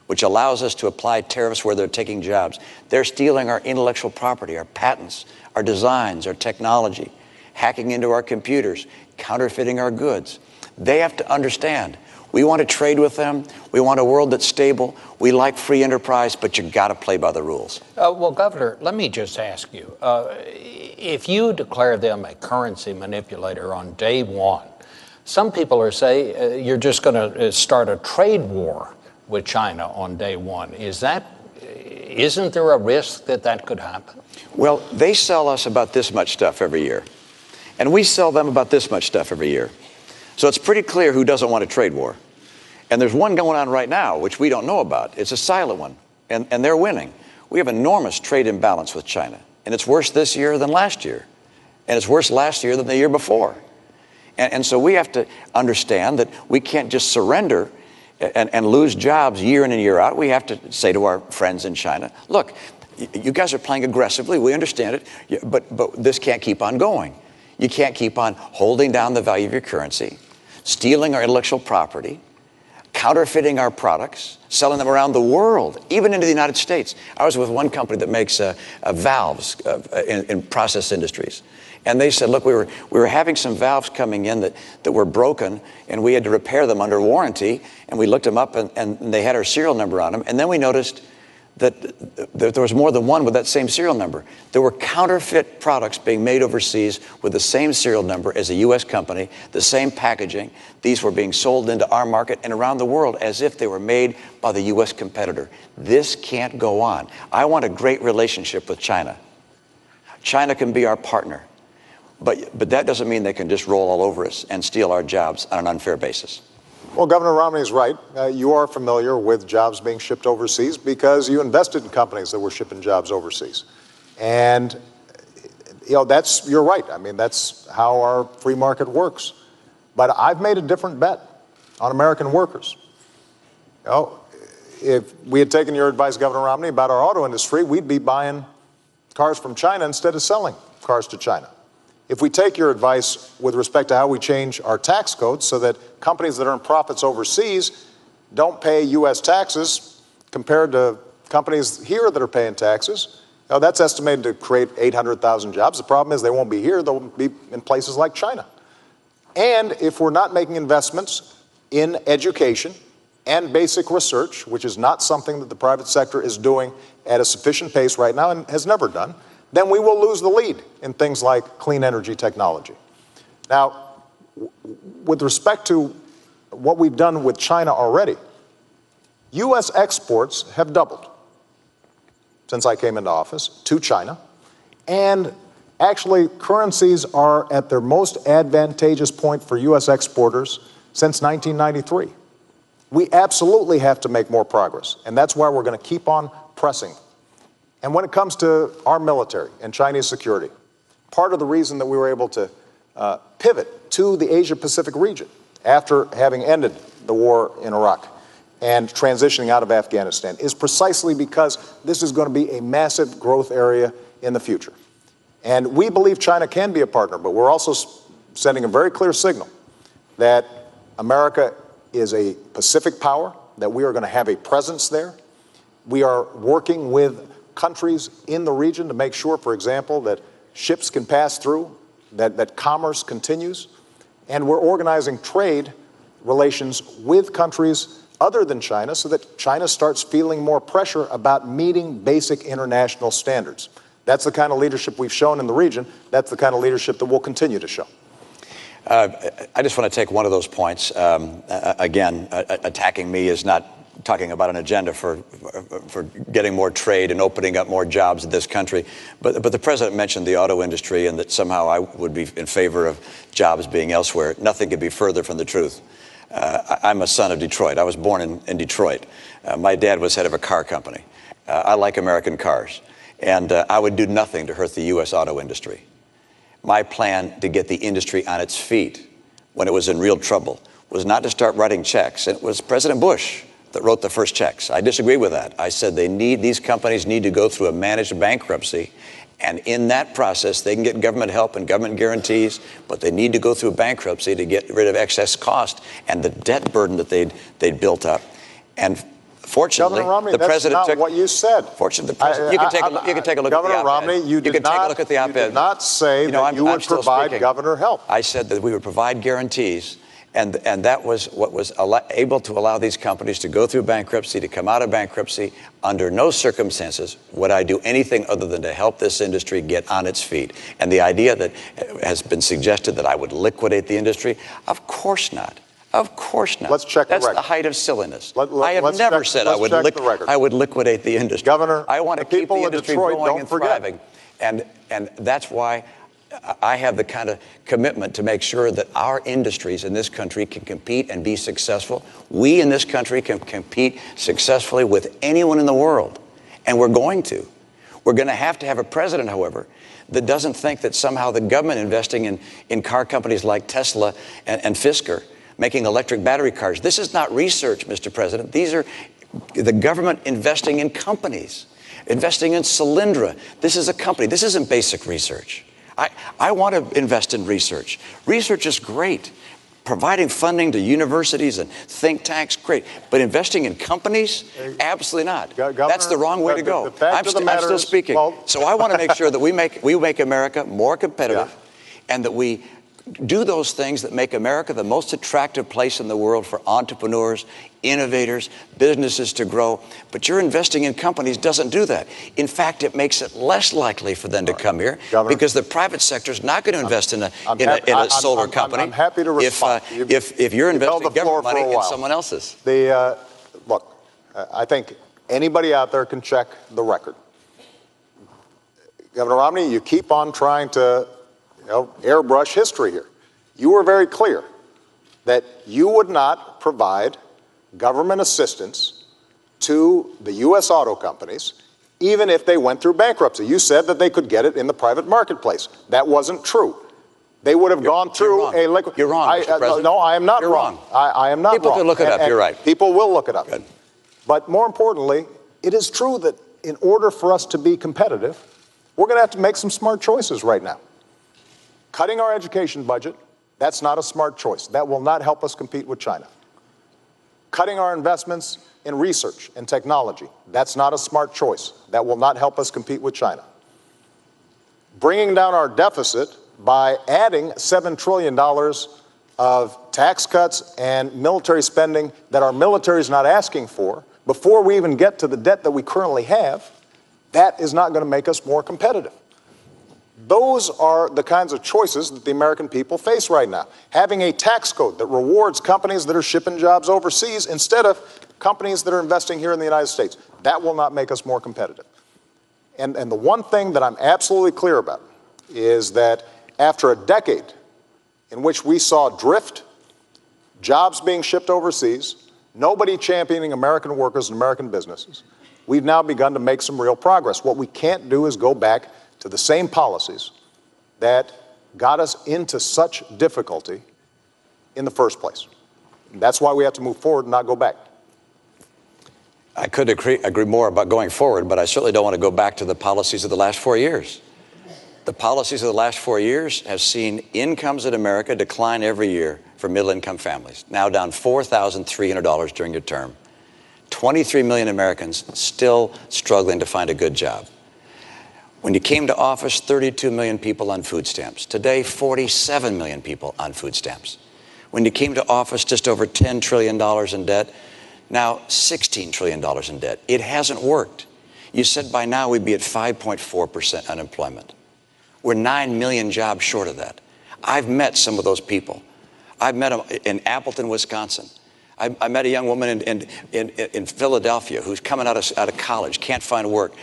which allows us to apply tariffs where they're taking jobs. They're stealing our intellectual property, our patents, our designs, our technology, hacking into our computers, counterfeiting our goods. They have to understand, we want to trade with them. We want a world that's stable. We like free enterprise, but you got to play by the rules. Well, Governor, let me just ask you, if you declare them a currency manipulator on day one, some people are saying you're just going to start a trade war with China on day one. Isn't there a risk that that could happen? Well, they sell us about this much stuff every year, and we sell them about this much stuff every year. So it's pretty clear who doesn't want a trade war. And there's one going on right now, which we don't know about. It's a silent one, and they're winning. We have enormous trade imbalance with China, and it's worse this year than last year, and it's worse last year than the year before. And so we have to understand that we can't just surrender and lose jobs year in and year out. We have to say to our friends in China, look, you guys are playing aggressively. We understand it, but this can't keep on going. You can't keep on holding down the value of your currency, stealing our intellectual property, counterfeiting our products, selling them around the world, even into the United States. I was with one company that makes valves in process industries. And they said, look, we were having some valves coming in that were broken, and we had to repair them under warranty. And we looked them up, and they had our serial number on them. And then we noticed that there was more than one with that same serial number. There were counterfeit products being made overseas with the same serial number as a U.S. company, the same packaging. These were being sold into our market and around the world as if they were made by the U.S. competitor. This can't go on. I want a great relationship with China. China can be our partner. But that doesn't mean they can just roll all over us and steal our jobs on an unfair basis. Well, Governor Romney is right. You are familiar with jobs being shipped overseas because you invested in companies that were shipping jobs overseas. And, you're right. I mean, that's how our free market works. But I've made a different bet on American workers. If we had taken your advice, Governor Romney, about our auto industry, we'd be buying cars from China instead of selling cars to China. If we take your advice with respect to how we change our tax codes so that companies that earn profits overseas don't pay U.S. taxes compared to companies here that are paying taxes, that's estimated to create 800,000 jobs. The problem is they won't be here. They'll be in places like China. And if we're not making investments in education and basic research, which is not something that the private sector is doing at a sufficient pace right now and has never done, then we will lose the lead in things like clean energy technology. Now, with respect to what we've done with China already, U.S. exports have doubled since I came into office to China, and actually currencies are at their most advantageous point for U.S. exporters since 1993. We absolutely have to make more progress, and that's why we're going to keep on pressing. And when it comes to our military and Chinese security, part of the reason that we were able to pivot to the Asia-Pacific region after having ended the war in Iraq and transitioning out of Afghanistan is precisely because this is going to be a massive growth area in the future. And we believe China can be a partner, but we're also sending a very clear signal that America is a Pacific power, that we are going to have a presence there. We are working with countries in the region to make sure, for example, that ships can pass through, that commerce continues, and we're organizing trade relations with countries other than China so that China starts feeling more pressure about meeting basic international standards. That's the kind of leadership we've shown in the region. That's the kind of leadership that we'll continue to show. I just want to take one of those points. Again, attacking me is not talking about an agenda for getting more trade and opening up more jobs in this country. But the president mentioned the auto industry and that somehow I would be in favor of jobs being elsewhere. Nothing could be further from the truth. I'm a son of Detroit. I was born in Detroit. My dad was head of a car company. I like American cars. and I would do nothing to hurt the U.S. auto industry. My plan to get the industry on its feet when it was in real trouble was not to start writing checks. It was President Bush that wrote the first checks. I disagree with that. I said these companies need to go through a managed bankruptcy, and in that process, they can get government help and government guarantees, but they need to go through bankruptcy to get rid of excess cost and the debt burden that they'd built up. And fortunately, Governor Romney, the that's president not took what you said. Fortunately, the president, you can take a look Governor at the op-ed. Romney, you can take a look at the op-ed. did not say that you would provide governor help. I said that we would provide guarantees, and that was what was able to allow these companies to go through bankruptcy, to come out of bankruptcy. Under no circumstances would I do anything other than to help this industry get on its feet. And the idea that has been suggested that I would liquidate the industry, of course not. Of course not. Let's check the record. That's the height of silliness. I have never said I would liquidate the industry. Governor, I want to keep the industry going and thriving. And that's why I have the kind of commitment to make sure that our industries in this country can compete and be successful. We in this country can compete successfully with anyone in the world, and we're going to. We're going to have a president, however, that doesn't think that somehow the government investing in car companies like Tesla and Fisker, making electric battery cars. This is not research, Mr. President. These are the government investing in companies, investing in Solyndra. This is a company. This isn't basic research. I want to invest in research. Research is great. Providing funding to universities and think tanks, great. But investing in companies, absolutely not. Governor, that's the wrong way to go. I'm still speaking. So I want to make sure that we make America more competitive, and that we do those things that make America the most attractive place in the world for entrepreneurs, innovators, businesses to grow. But your investing in companies doesn't do that. In fact, it makes it less likely for them to come here, Governor, because the private sector is not going to invest in a solar company. I'm happy to respond. If you're investing government money in someone else's. Look, I think anybody out there can check the record. Governor Romney, you keep on trying to airbrush history here. You were very clear that you would not provide government assistance to the U.S. auto companies, even if they went through bankruptcy. You said that they could get it in the private marketplace. That wasn't true. They would have gone through a liquid. You're wrong, Mr. President. No, I am not wrong. I am not wrong. People can look it up. You're right. People will look it up. Good. But more importantly, it is true that in order for us to be competitive, we're going to have to make some smart choices right now. Cutting our education budget, that's not a smart choice. That will not help us compete with China. Cutting our investments in research and technology, that's not a smart choice. That will not help us compete with China. Bringing down our deficit by adding $7 trillion of tax cuts and military spending that our military is not asking for, before we even get to the debt that we currently have, that is not going to make us more competitive. Those are the kinds of choices that the American people face right now. Having a tax code that rewards companies that are shipping jobs overseas instead of companies that are investing here in the United States, that will not make us more competitive. And the one thing that I'm absolutely clear about is that after a decade in which we saw drift, jobs being shipped overseas, nobody championing American workers and American businesses, we've now begun to make some real progress. What we can't do is go back to the same policies that got us into such difficulty in the first place. And that's why we have to move forward and not go back. I could agree more about going forward, but I certainly don't want to go back to the policies of the last 4 years. The policies of the last 4 years have seen incomes in America decline every year for middle-income families, now down $4,300 during your term. 23 million Americans still struggling to find a good job. When you came to office, 32 million people on food stamps. Today, 47 million people on food stamps. When you came to office, just over $10 trillion in debt. Now, $16 trillion in debt. It hasn't worked. You said by now we'd be at 5.4% unemployment. We're 9 million jobs short of that. I've met some of those people. I've met them in Appleton, Wisconsin. I met a young woman in Philadelphia who's coming out of college, can't find work.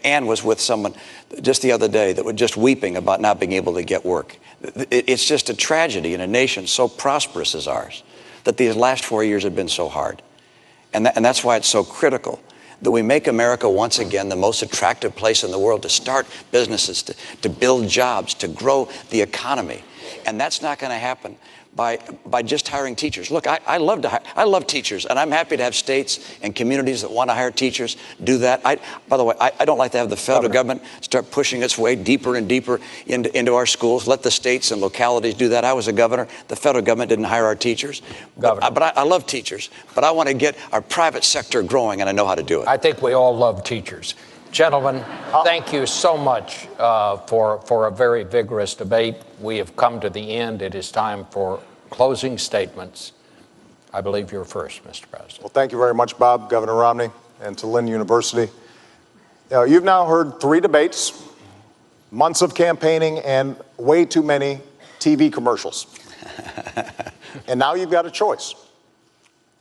Ann was with someone just the other day that was just weeping about not being able to get work. It's just a tragedy in a nation so prosperous as ours that these last 4 years have been so hard. And that's why it's so critical that we make America once again the most attractive place in the world to start businesses, to build jobs, to grow the economy. And that's not going to happen by just hiring teachers. Look, I love teachers, and I'm happy to have states and communities that want to hire teachers do that. By the way, I don't like to have the federal government start pushing its way deeper and deeper into our schools. Let the states and localities do that. I was a governor. The federal government didn't hire our teachers. But I love teachers, but I want to get our private sector growing, and I know how to do it. I think we all love teachers. Gentlemen, thank you so much for a very vigorous debate. We have come to the end. It is time for closing statements. I believe you're first, Mr. President. Well, thank you very much, Bob, Governor Romney, and to Lynn University. You've now heard 3 debates, months of campaigning, and way too many TV commercials. And now you've got a choice.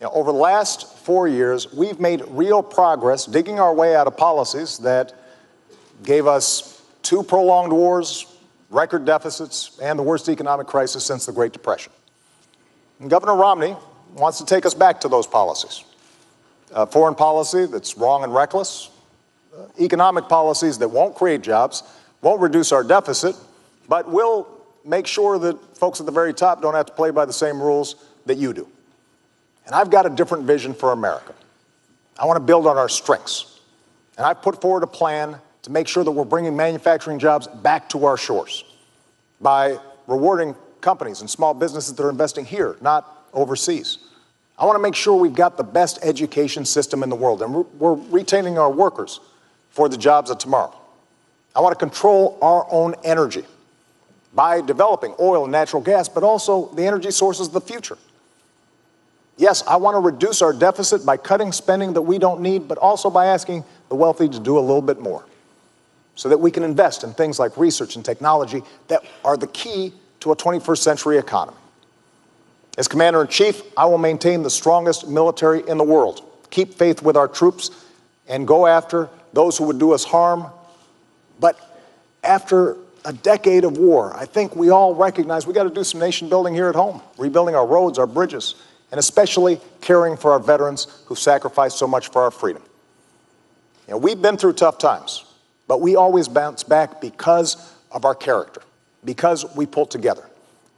Over the last 4 years, we've made real progress digging our way out of policies that gave us 2 prolonged wars, record deficits, and the worst economic crisis since the Great Depression. And Governor Romney wants to take us back to those policies. Foreign policy that's wrong and reckless, economic policies that won't create jobs, won't reduce our deficit, but will make sure that folks at the very top don't have to play by the same rules that you do. And I've got a different vision for America. I want to build on our strengths. And I've put forward a plan to make sure that we're bringing manufacturing jobs back to our shores by rewarding companies and small businesses that are investing here, not overseas. I want to make sure we've got the best education system in the world, and we're retaining our workers for the jobs of tomorrow. I want to control our own energy by developing oil and natural gas, but also the energy sources of the future. Yes, I want to reduce our deficit by cutting spending that we don't need, but also by asking the wealthy to do a little bit more so that we can invest in things like research and technology that are the key to a 21st century economy. As Commander-in-Chief, I will maintain the strongest military in the world, keep faith with our troops, and go after those who would do us harm. But after a decade of war, I think we all recognize we got to do some nation building here at home, rebuilding our roads, our bridges, and especially caring for our veterans who sacrificed so much for our freedom. We've been through tough times, but we always bounce back because of our character, because we pull together.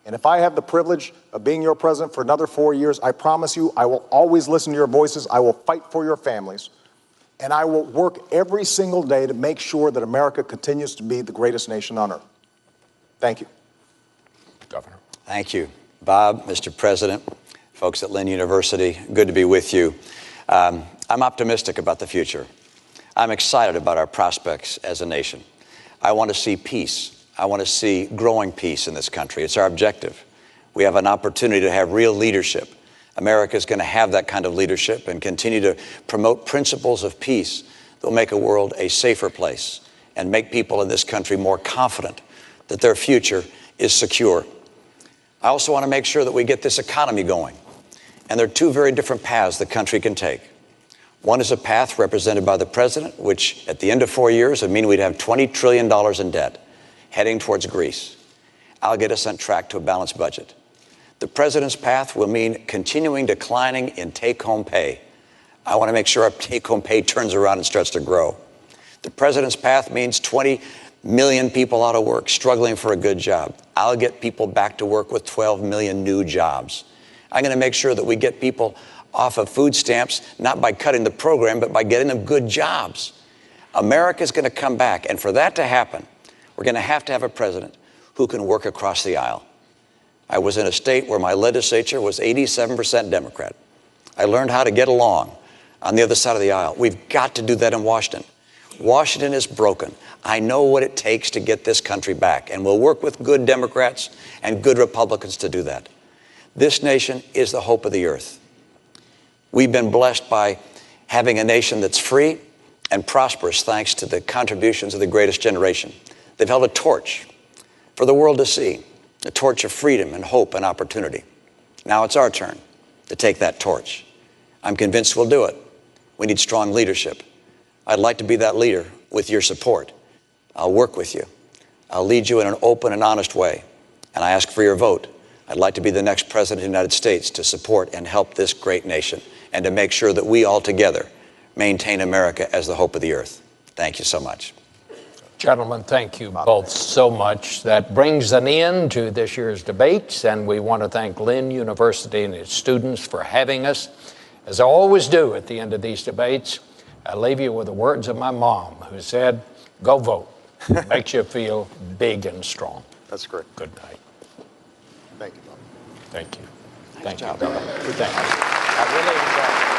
And if I have the privilege of being your president for another 4 years, I promise you I will always listen to your voices, I will fight for your families, and I will work every single day to make sure that America continues to be the greatest nation on earth. Thank you. Governor. Thank you, Bob, Mr. President. Folks at Lynn University, good to be with you. I'm optimistic about the future. I'm excited about our prospects as a nation. I want to see peace. I want to see growing peace in this country. It's our objective. We have an opportunity to have real leadership. America is going to have that kind of leadership and continue to promote principles of peace that will make a world a safer place and make people in this country more confident that their future is secure. I also want to make sure that we get this economy going. And there are 2 very different paths the country can take. One is a path represented by the president, which at the end of 4 years would mean we'd have $20 trillion in debt, heading towards Greece. I'll get us on track to a balanced budget. The president's path will mean continuing declining in take-home pay. I want to make sure our take-home pay turns around and starts to grow. The president's path means 20 million people out of work, struggling for a good job. I'll get people back to work with 12 million new jobs. I'm going to make sure that we get people off of food stamps, not by cutting the program, but by getting them good jobs. America's going to come back, and for that to happen, we're going to have a president who can work across the aisle. I was in a state where my legislature was 87% Democrat. I learned how to get along on the other side of the aisle. We've got to do that in Washington. Washington is broken. I know what it takes to get this country back, and we'll work with good Democrats and good Republicans to do that. This nation is the hope of the earth. We've been blessed by having a nation that's free and prosperous thanks to the contributions of the greatest generation. They've held a torch for the world to see, a torch of freedom and hope and opportunity. Now it's our turn to take that torch. I'm convinced we'll do it. We need strong leadership. I'd like to be that leader with your support. I'll work with you. I'll lead you in an open and honest way. And I ask for your vote. I'd like to be the next president of the United States to support and help this great nation and to make sure that we all together maintain America as the hope of the earth. Thank you so much. Gentlemen, thank you both so much. That brings an end to this year's debates, and we want to thank Lynn University and its students for having us. As I always do at the end of these debates, I leave you with the words of my mom, who said, "Go vote." It makes you feel big and strong. That's great. Good night. Thank you, Bob. Thank you. Nice Thank job, you. brother. Thank you. I really enjoyed it.